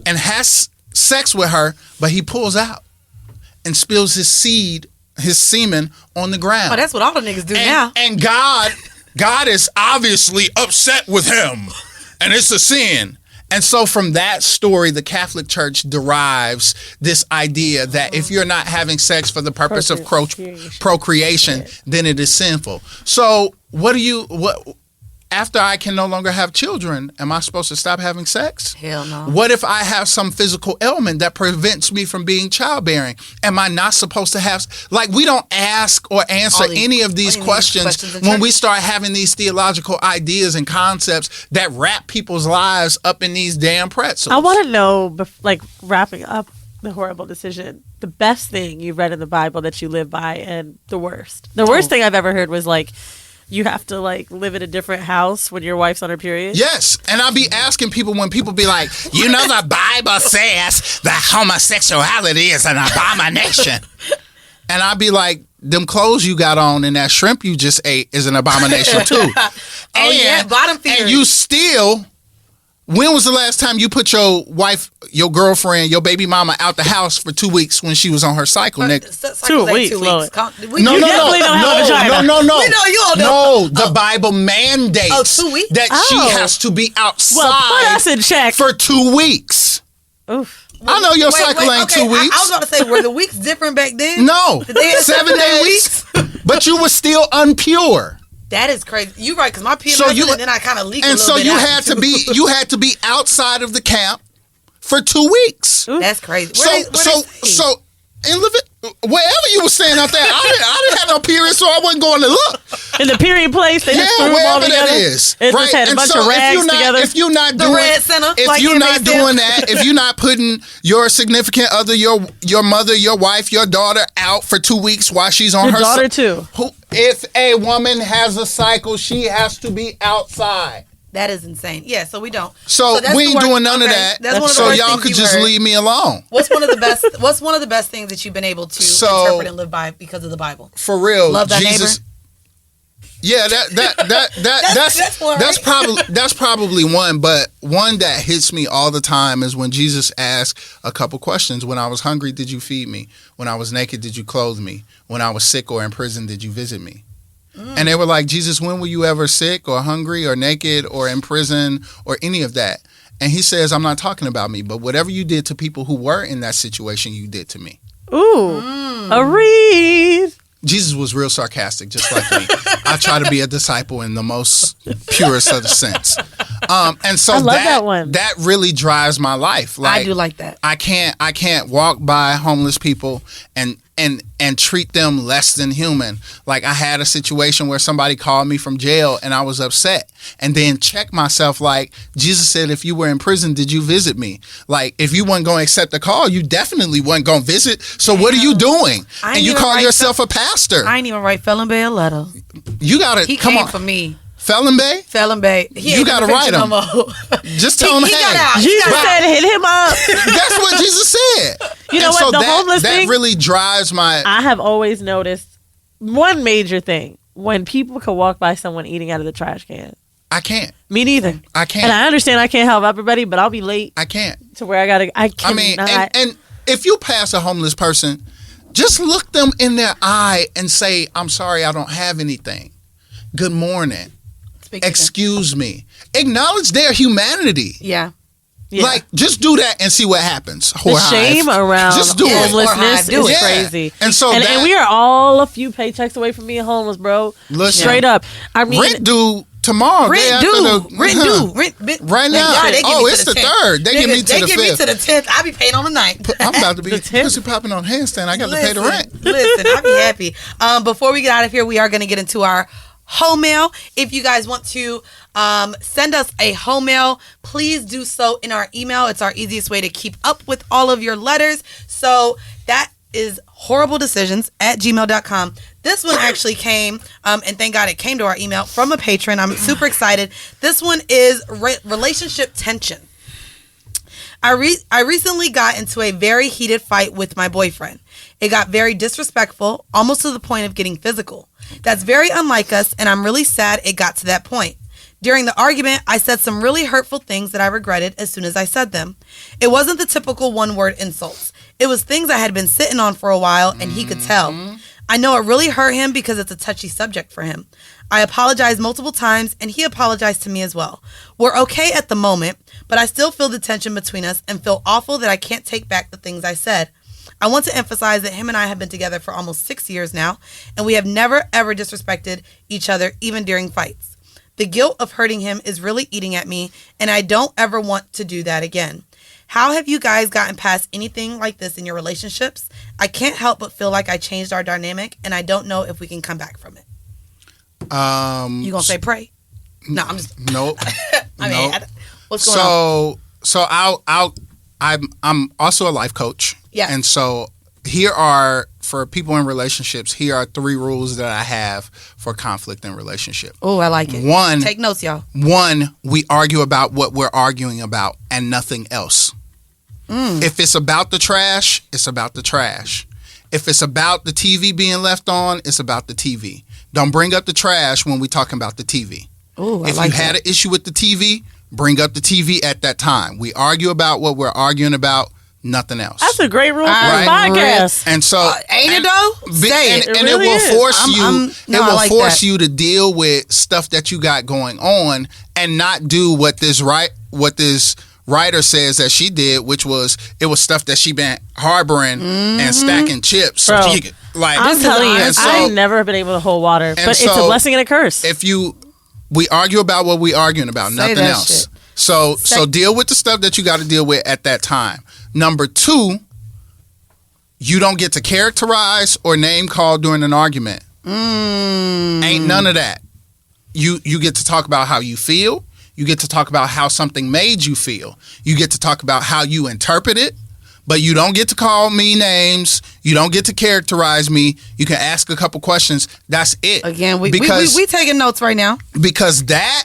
and has sex with her, but he pulls out and spills his semen on the ground. Oh, that's what all the niggas do now. And God is obviously upset with him, and it's a sin. And so from that story, the Catholic Church derives this idea that if you're not having sex for the purpose of procreation, then it is sinful. So what after I can no longer have children, am I supposed to stop having sex? Hell no. What if I have some physical ailment that prevents me from being childbearing? Am I not supposed to have, like, we don't ask or answer any of these questions when we start having these theological ideas and concepts that wrap people's lives up in these damn pretzels. I want to know, like, wrapping up the horrible decision, the best thing you've read in the Bible that you live by, and the worst. The worst thing I've ever heard was, like, you have to, like, live in a different house when your wife's on her period? Yes. And I'll be asking people when people be like, you know, the Bible says that homosexuality is an abomination. And I'll be like, them clothes you got on and that shrimp you just ate is an abomination too. Bottom feeders. And you still... When was the last time you put your wife, your girlfriend, your baby mama out the house for 2 weeks when she was on her cycle, Nick? 2 weeks, Lord. No. We know The Bible mandates 2 weeks? that she has to be outside put us in check for 2 weeks. Oof. I know your cycle ain't 2 weeks. I was about to say, were the weeks different back then? No. Did they have 7 days. weeks? But you were still unpure. That is crazy. You're right, because my PMS and then I kind of leaked a little bit. And so you had to be outside of the camp for 2 weeks. That's crazy. So wherever you were staying out there, I didn't have no period, so I wasn't going to look. In the period place, they just threw them all together. That is. It just had a bunch of rags together. If you're not the doing, Red Center, if you're not doing that, if you're not putting your significant other, your mother, your wife, your daughter out for 2 weeks while she's on her daughter too. If a woman has a cycle, she has to be outside. That is insane. Yeah, so we don't. So we ain't doing none of that. That's one of the so worst y'all things could you've just heard. leave me alone. What's one of the best things that you've been able to interpret and live by because of the Bible? For real, love thy Jesus. neighbor. Yeah, that's probably one, but one that hits me all the time is when Jesus asked a couple questions. When I was hungry, did you feed me? When I was naked, did you clothe me? When I was sick or in prison, did you visit me? And they were like, Jesus, when were you ever sick or hungry or naked or in prison or any of that? And he says, I'm not talking about me, but whatever you did to people who were in that situation, you did to me. Ooh, a read. Jesus was real sarcastic, just like me. I try to be a disciple in the most purest of the sense. And so I love that one. That really drives my life. Like, I do like that. I can't walk by homeless people and treat them less than human. Like, I had a situation where somebody called me from jail and I was upset, and then check myself, like, Jesus said, if you were in prison, did you visit me? Like, if you weren't going to accept the call, you definitely weren't going to visit. So what are you doing? And you call yourself a pastor. I ain't even write Felon Bay a letter. You got to come on. He came for me. Felon Bay? Felon Bay. You got to write him. Just tell him, hey. Jesus said, hit him up. That's what Jesus said. You know what? So the homeless thing. That really drives my... I have always noticed one major thing. When people can walk by someone eating out of the trash can. I can't. Me neither. I can't. And I understand I can't help everybody, but I'll be late. I can't. To where I cannot. I mean, and if you pass a homeless person, just look them in their eye and say, I'm sorry, I don't have anything. Good morning. Excuse me. Acknowledge their humanity. Yeah. Like, just do that and see what happens. The shame around homelessness is crazy. And so and we are all a few paychecks away from being homeless, bro. Listen, straight up. I mean, rent due tomorrow. Rent right now. It's the 3rd. They give me to the 5th. They give me to the 10th. I be paying on the 9th. I'm about to be pussy popping on handstand. I got to pay the rent. Listen, I'll be happy. Before we get out of here, we are going to get into our home mail. If you guys want to send us a home mail, please do so in our email. It's our easiest way to keep up with all of your letters. So that is horribledecisions@gmail.com. This one actually came, and thank God it came to our email from a patron. I'm super excited. This one is relationship tension. I recently got into a very heated fight with my boyfriend. It got very disrespectful, almost to the point of getting physical. That's very unlike us, and I'm really sad it got to that point. During the argument, I said some really hurtful things that I regretted as soon as I said them. It wasn't the typical one-word insults. It was things I had been sitting on for a while, and he could tell. I know it really hurt him because it's a touchy subject for him. I apologized multiple times, and he apologized to me as well. We're okay at the moment, but I still feel the tension between us and feel awful that I can't take back the things I said. I want to emphasize that him and I have been together for almost 6 years now, and we have never, ever disrespected each other, even during fights. The guilt of hurting him is really eating at me, and I don't ever want to do that again. How have you guys gotten past anything like this in your relationships? I can't help but feel like I changed our dynamic, and I don't know if we can come back from it. You gonna say pray? No, I'm just. Nope. What's going on? So I'm also a life coach. Yeah. And so here are, for people in relationships, here are 3 rules that I have for conflict in relationship. Oh, I like it. 1. Take notes, y'all. 1, we argue about what we're arguing about and nothing else. If it's about the trash, it's about the trash. If it's about the TV being left on, it's about the TV. Don't bring up the trash when we're talking about the TV. Ooh, I if like you had that. an issue with the TV, bring up the TV at that time. We argue about what we're arguing about, nothing else. That's a great rule for Right. this podcast. And so, Ain't it though? Say it. and really it will is. force you. No, it I will like force that. you to deal with stuff that you got going on, and not do what this writer says that she did, which was it was stuff that she been harboring and stacking chips. So Bro, she could, like, I'm telling you, and so, I've never been able to hold water, but it's a so, blessing and a curse. if we argue about what we arguing about, Say nothing that else. shit. So deal with the stuff that you got to deal with at that time. Number 2, you don't get to characterize or name call during an argument. Ain't none of that. You get to talk about how you feel. You get to talk about how something made you feel. You get to talk about how you interpret it. But you don't get to call me names. You don't get to characterize me. You can ask a couple questions. That's it. Again, we Because- we taking notes right now. because that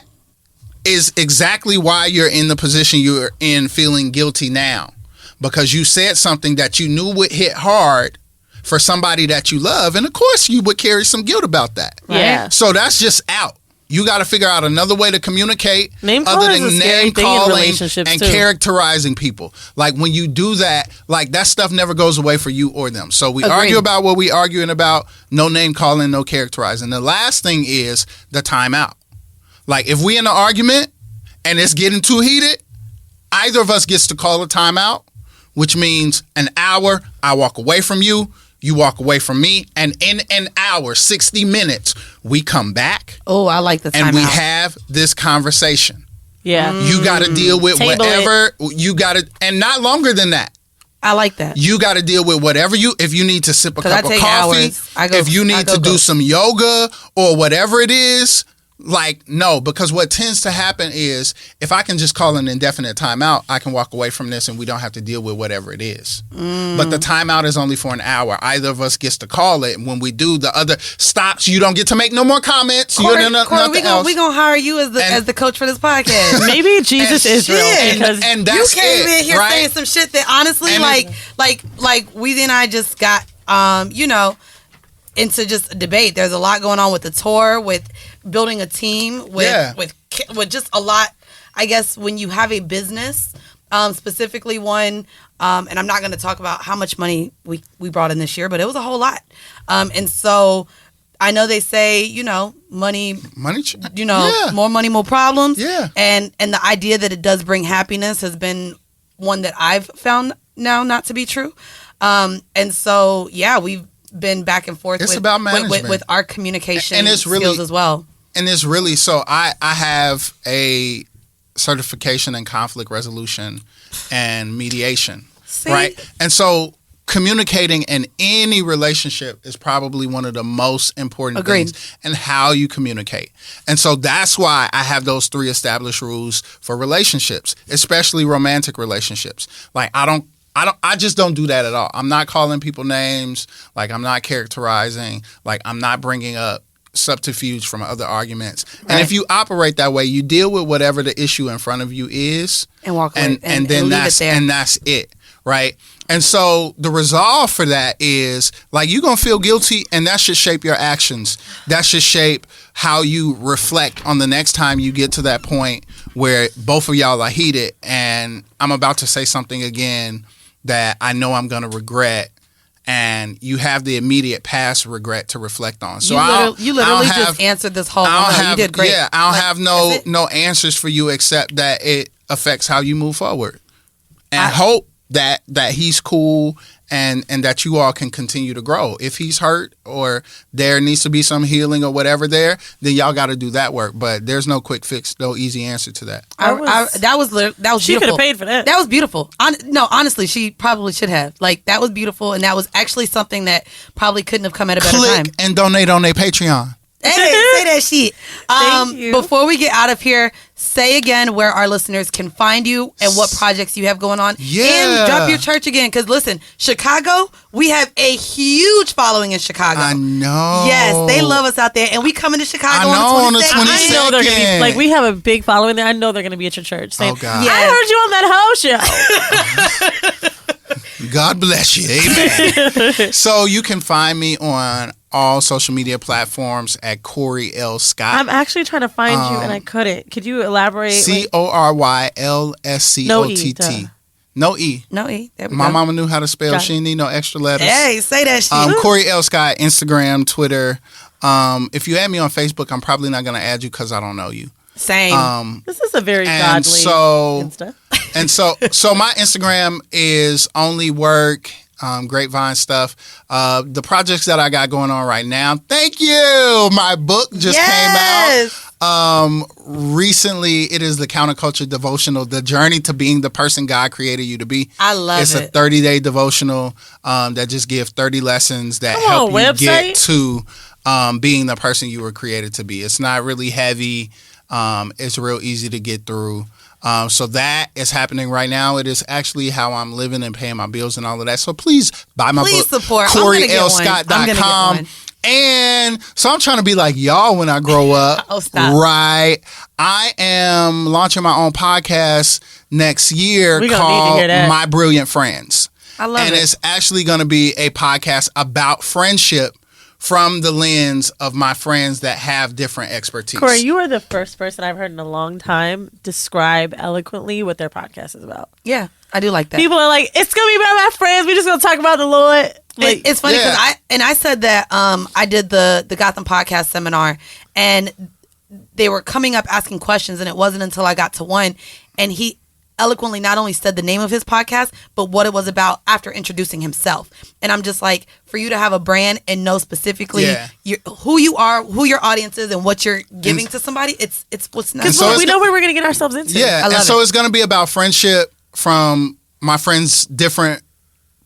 is exactly why you're in the position you're in, feeling guilty now, because you said something that you knew would hit hard for somebody that you love, and of course you would carry some guilt about that. Yeah. So that's just out. You got to figure out another way to communicate Name other calling than is a scary name thing in calling relationships, and too. characterizing people. Like when you do that, like that stuff never goes away for you or them. So we Agreed. argue about what we arguing about. No name calling, no characterizing. The last thing is the timeout. Like if we in an argument and it's getting too heated, either of us gets to call a timeout, which means an hour, I walk away from you, you walk away from me, and in an hour, 60 minutes, we come back Oh, I like the timeout. and we have this conversation. Yeah. You got to deal with Table whatever you got to, and not longer than that. I like that. You got to deal with whatever if you need to sip a 'Cause I cup of take coffee, hours. I go- if you I need go to do go. some yoga or whatever it is, like, no, because what tends to happen is if I can just call an indefinite timeout, I can walk away from this and we don't have to deal with whatever it is. But the timeout is only for an hour. Either of us gets to call it, and when we do, the other stops. You don't get to make no more comments. Corey, you know, Corey, nothing else. we gonna hire you as the coach for this podcast. Maybe Jesus And is real. shit. Because and You that's came it, in here right? saying some shit that honestly, And like we and I just got, into just a debate. There's a lot going on with the tour, with building a team, with just a lot. I guess when you have a business, specifically one, and I'm not going to talk about how much money we brought in this year, but it was a whole lot. And so I know they say, money, Yeah. more money, more problems. Yeah. And the idea that it does bring happiness has been one that I've found now not to be true. And so, yeah, we've been back and forth It's with, about management. with our communication And it's really- skills as well. And it's really, so I have a certification in conflict resolution and mediation, See? right? And so communicating in any relationship is probably one of the most important Agreed. things, and how you communicate. And so that's why I have those 3 established rules for relationships, especially romantic relationships. Like I just don't do that at all. I'm not calling people names. Like I'm not characterizing. Like I'm not bringing up subterfuge from other arguments. Right. And if you operate that way, you deal with whatever the issue in front of you is, and walk away, and then that's it, right? And so the resolve for that is like you're gonna feel guilty, and that should shape your actions. That should shape how you reflect on the next time you get to that point where both of y'all are heated, and I'm about to say something again that I know I'm gonna regret. And you have the immediate past regret to reflect on. So you literally just answered this whole. You did great. Yeah, I don't have no answers for you except that it affects how you move forward. And I hope that he's cool and that you all can continue to grow. If he's hurt or there needs to be some healing or whatever there, then y'all got to do that work. But there's no quick fix, no easy answer to that. That was beautiful. She could have paid for that. That was beautiful. No, honestly, she probably should have. Like, that was beautiful, and that was actually something that probably couldn't have come at a better time. Click and donate on their Patreon. Hey, say that shit. Thank you. Before we get out of here, say again where our listeners can find you and what projects you have going on. Yeah. And drop your church again. Because listen, Chicago, we have a huge following in Chicago. I know. Yes, they love us out there. And we coming to Chicago on the 22nd. I know they're going to be, like, we have a big following there. I know they're going to be at your church saying, oh, God. Yeah. I heard you on that whole show. God bless you. Amen. So you can find me on all social media platforms at Cory L. Scott. I'm actually trying to find you and I couldn't. Could you elaborate? CORYLSCOTT. No E. No E. There we My go. mama knew how to spell. She didn't need no extra letters. Hey, say that shit. Cory L. Scott, Instagram, Twitter. If you add me on Facebook, I'm probably not going to add you because I don't know you. Same. This is a very godly Insta. And so my Instagram is only work, grapevine stuff. The projects that I got going on right now. Thank you. My book just came out. Recently, it is the Counterculture Devotional, The Journey to Being the Person God Created You to Be. I love it. It's a 30-day devotional that just gives 30 lessons that help you get to being the person you were created to be. It's not really heavy. It's real easy to get through. So that is happening right now. It is actually how I'm living and paying my bills and all of that. So please buy my book. Support. CoryLScott.com. And so I'm trying to be like y'all when I grow up. Oh, stop. Right. I am launching my own podcast next year called My Brilliant Friends. I love it. And it's actually going to be a podcast about friendship from the lens of my friends that have different expertise. Cory, you are the first person I've heard in a long time describe eloquently what their podcast is about. Yeah, I do like that. People are like, it's going to be about my friends. We're just going to talk about the Lord. Like, it's funny because I said that I did the Gotham podcast seminar, and they were coming up asking questions, and it wasn't until I got to one, and he eloquently not only said the name of his podcast, but what it was about after introducing himself. And I'm just like, for you to have a brand and know specifically who you are, who your audience is, and what you're giving to somebody, it's what's nice. Because we know what we're going to get ourselves into. Yeah, and so it's going to be about friendship from my friends' different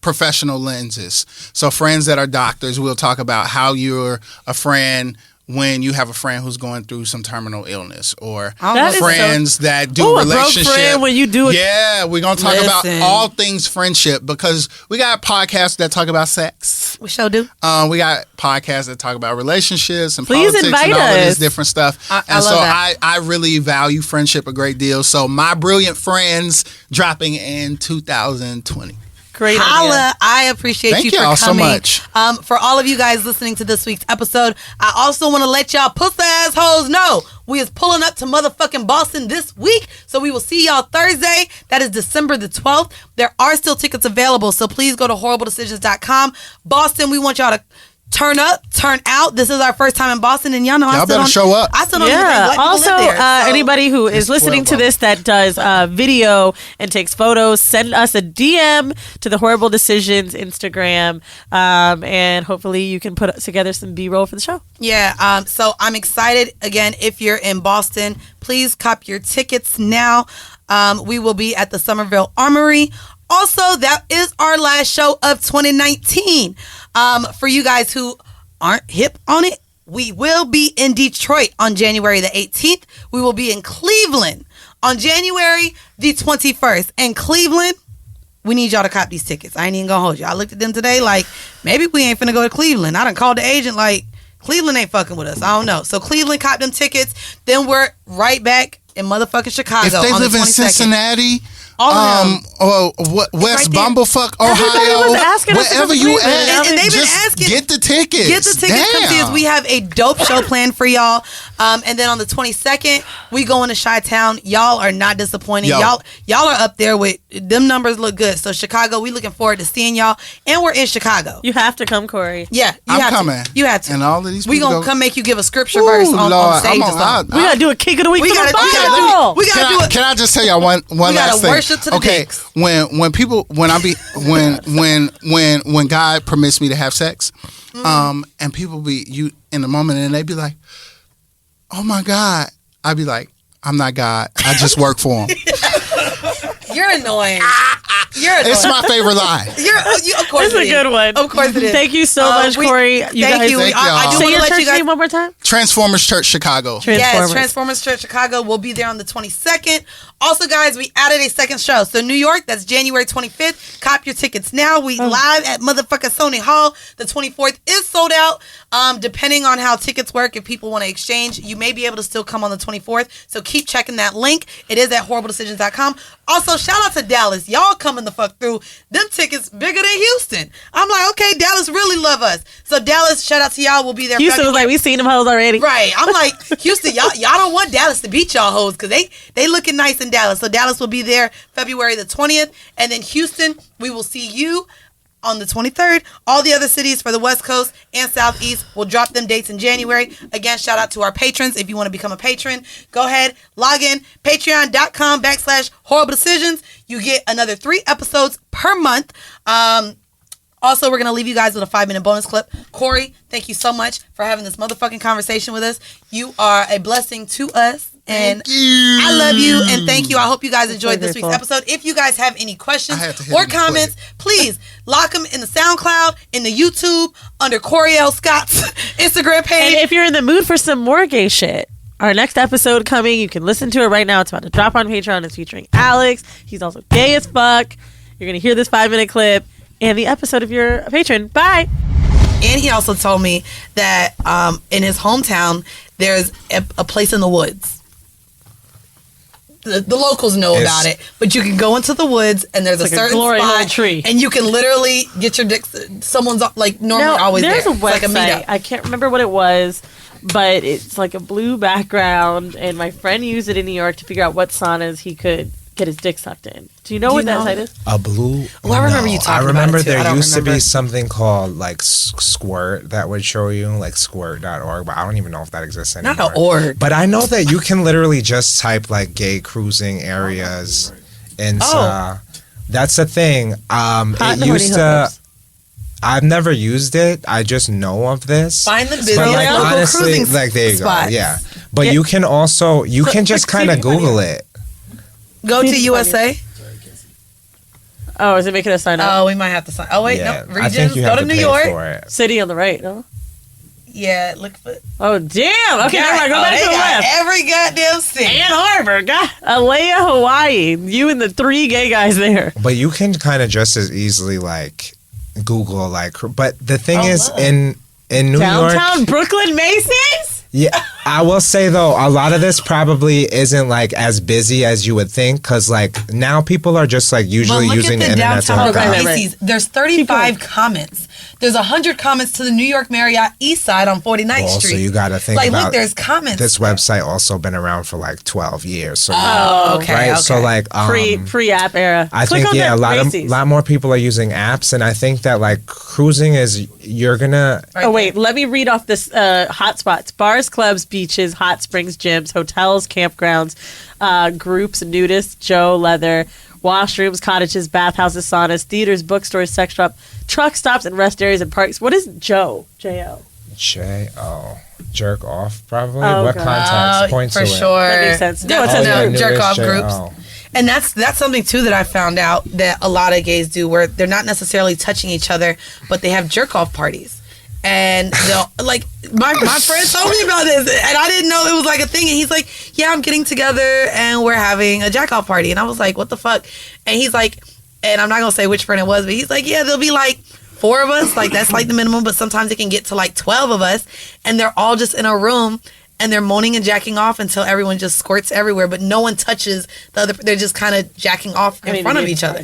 professional lenses. So friends that are doctors, we'll talk about how you're a friend when you have a friend who's going through some terminal illness, or friends that do relationship. A broke friend when you do it. Yeah, we're going to talk about all things friendship because we got podcasts that talk about sex. We sure do. We got podcasts that talk about relationships and Please politics invite and all us. of this different stuff. I love that. I really value friendship a great deal. So My Brilliant Friends dropping in 2020. Great Holla. idea. I appreciate Thank you for y'all coming. so much. For all of you guys listening to this week's episode, I also want to let y'all pussy assholes know we is pulling up to motherfucking Boston this week. So we will see y'all Thursday. That is December the 12th. There are still tickets available. So please go to HouribleDecisions.com. Boston, we want y'all to turn up, turn out. This is our first time in Boston, and y'all know I still better show up. I still don't even think black people also, live there, so. anybody who is listening to this that does video and takes photos, send us a DM to the Whoreible Decisions Instagram, and hopefully you can put together some B-roll for the show. Yeah, so I'm excited. Again, if you're in Boston, please cop your tickets now. We will be at the Somerville Armory. Also, that is our last show of 2019. For you guys who aren't hip on it, we will be in Detroit on January the 18th. We will be in Cleveland on January the 21st. And Cleveland, we need y'all to cop these tickets. I ain't even gonna hold you. I looked at them today like, maybe we ain't finna go to Cleveland. I done called the agent like, Cleveland ain't fucking with us. I don't know. So Cleveland caught them tickets. Then we're right back in motherfucking Chicago. If they on live the in 22nd. Cincinnati, All of them. or West right there. Bumblefuck, Everybody Ohio, was asking us to wherever come you to Cleveland. at, And they've been just asking- get the tickets. Get the tickets. Come see us. Damn. We have a dope show planned for y'all. And then on the 22nd, we go into Chi-Town. Y'all are not disappointing. Yo. Y'all are up there with them numbers. Look good. So Chicago, we looking forward to seeing y'all. And we're in Chicago. You have to come, Corey. Yeah, you I'm have coming. To. You have to. And all of these we people gonna go- come make you give a scripture Ooh, verse on Lord, stage I'm or on- something. We gotta do a kick of the week We from the gotta do- Bible. we gotta do it. Can I just tell y'all one gotta last thing? worship to the okay, dicks. when God permits me to have sex, and people be you in the moment and they be like, "Oh my God," I'd be like, "I'm not God. I just work for him." You're annoying. You're annoying. It's my favorite line. Of course It's a it is. good one. Of course it is. Thank you so much, Corey. You thank guys- you. Thank I y'all. do Say want to your let church you guys. name one more time. Transformers Church Chicago. Yes, Transformers Church Chicago. We'll be there on the 22nd. Also, guys, we added a second show. So New York, that's January 25th. Cop your tickets now. We live at motherfucking Sony Hall. The 24th is sold out. Depending on how tickets work, if people want to exchange, you may be able to still come on the 24th. So keep checking that link. It is at HorribleDecisions.com. Also, shout out to Dallas. Y'all coming the fuck through. Them tickets bigger than Houston. I'm like, okay, Dallas really love us. So Dallas, shout out to y'all. We'll be there. Houston was like, we seen them hoes already. Right. I'm like, Houston, y'all don't want Dallas to beat y'all hoes because they looking nice in Dallas. So Dallas will be there February the 20th. And then Houston, we will see you on the 23rd. All the other cities for the West Coast and Southeast will drop them dates in January. Again, shout out to our patrons. If you want to become a patron, go ahead, log in, patreon.com/horrible decisions. You get another 3 episodes per month. Also, we're going to leave you guys with a 5-minute bonus clip. Corey, thank you so much for having this motherfucking conversation with us. You are a blessing to us. And I love you and thank you. I hope you guys enjoyed this week's episode. If you guys have any questions or comments, please lock them in the SoundCloud, in the YouTube, under Cory L. Scott's Instagram page. And if you're in the mood for some more gay shit, our next episode coming, you can listen to it right now. It's about to drop on Patreon. It's featuring Alex. He's also gay as fuck. You're going to hear this 5-minute clip and the episode if you're a patron. Bye. And he also told me that in his hometown, there's a place in the woods. The locals know about it, but you can go into the woods and there's It's a like a certain glory hole spot tree. and you can literally get your dick. Someone's like normally always there's there. a It's like a website. meetup. I can't remember what it was, but it's like a blue background, and my friend used it in New York to figure out what saunas he could get his dick sucked in. Do you know what that site is? A blue. Well, I remember you talking about it, too. I there don't used to remember. be something called like Squirt that would show you, like squirt.org, but I don't even know if that exists anymore. Not an org. But I know that you can literally just type like gay cruising areas, and that's the thing. It used to. I've never used it. I just know of this. Find the But video. like Local honestly, cruising like there you spots. go. Yeah. But you can also can just kind of Google it. Go to USA. Oh, is it making us sign up? Oh, we might have to sign. Oh wait, Yeah, no. I Regions. think you Go have to New pay York. for it. City on the right, no? Yeah, look for. Oh, damn. Okay, never mind. Go back they to the got left. every goddamn city. Ann Arbor, Alea, Hawaii. You and the 3 gay guys there. But you can kind of just as easily like Google like. But the thing is, in New Downtown York, Brooklyn Macy's? yeah, I will say though, a lot of this probably isn't like as busy as you would think, because like now people are just like usually But look using at the the internet to downtown hook Brooklyn up. Macy's. There's 35 comments. There's 100 comments to the New York Marriott East Side on 49th Also, Street. you gotta think like, about look, there's comments. this website also been around for like 12 years. So okay, right, okay. so like Pre-app era. I Click think on a that Macy's. lot more people are using apps, and I think that like cruising is you're gonna. Oh, wait. Let me read off this hotspots. Bars, clubs, beaches, hot springs, gyms, hotels, campgrounds, groups, nudists, Joe, leather, washrooms, cottages, bathhouses, saunas, theaters, bookstores, sex shop, truck stops, and rest areas and parks. What is Joe? J-O. Jerk off probably. Oh, What God. context points for to sure. That makes sense. No, it That's says no groups. jerk off J- groups. oh. And that's something too that I found out that a lot of gays do, where they're not necessarily touching each other, but they have jerk off parties. And they'll like my friend told me about this, and I didn't know it was like a thing. And he's like, "Yeah, I'm getting together and we're having a jack off party." And I was like, "What the fuck?" And he's like, and I'm not gonna say which friend it was, but he's like, "Yeah, there'll be like 4 of us, like that's like the minimum, but sometimes it can get to like 12 of us, and they're all just in a room and they're moaning and jacking off until everyone just squirts everywhere, but no one touches the other. They're just kind of jacking off in front of each other.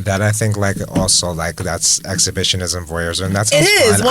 That I think like also like that's exhibitionism, voyeurism, and that's it is 100%.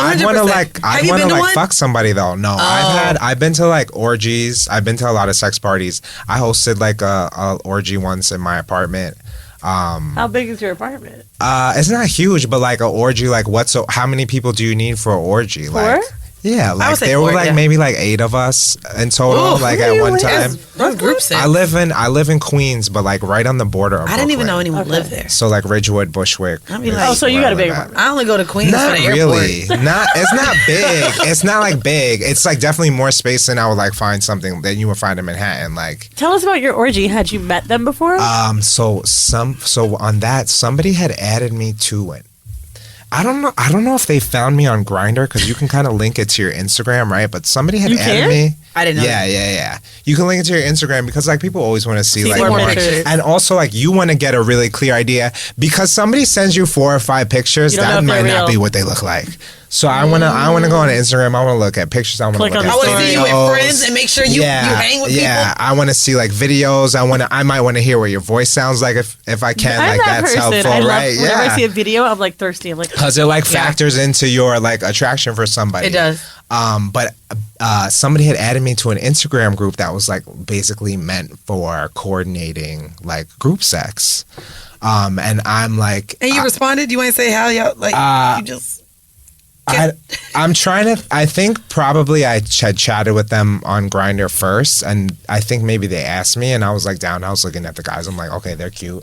I want to like fuck somebody though. No, I've been to like orgies. I've been to a lot of sex parties. I hosted like a orgy once in my apartment. How big is your apartment? It's not huge, but like an orgy, like how many people do you need for an orgy? 4? Like, yeah, like there were like maybe like 8 of us in total, like at one time. That's group sex. I live in Queens, but like right on the border of I didn't even know anyone lived there. So like Ridgewood, Bushwick. I mean, like, so you got a big apartment. I only go to Queens not for the really. airport. It's not big. It's not like big. It's like definitely more space than I would like find something that you would find in Manhattan. Like, tell us about your orgy. Had you met them before? So on that, somebody had added me to it. I don't know if they found me on Grindr, because you can kind of link it to your Instagram, right? But somebody had added me. I didn't know. Yeah. You can link it to your Instagram because like people always want to see like more more pictures. and also like you want to get a really clear idea, because somebody sends you 4 or 5 pictures that might not be what they look like. So I wanna go on Instagram. I wanna look at pictures. I wanna look at videos. I wanna see you with friends and make sure you hang with people. Yeah, I wanna see like videos. I might wanna hear what your voice sounds like if I can. I'm like that that's person. helpful, right? Whenever I see a video, I'm like thirsty. I'm like, because it like factors into your like attraction for somebody. It does. But somebody had added me to an Instagram group that was like basically meant for coordinating like group sex. And I'm like, and you responded. You want to say how y'all like? You just. I'm trying to. I think probably I had chatted with them on Grindr first, and I think maybe they asked me, and I was like down. I was looking at the guys. I'm like, okay, they're cute.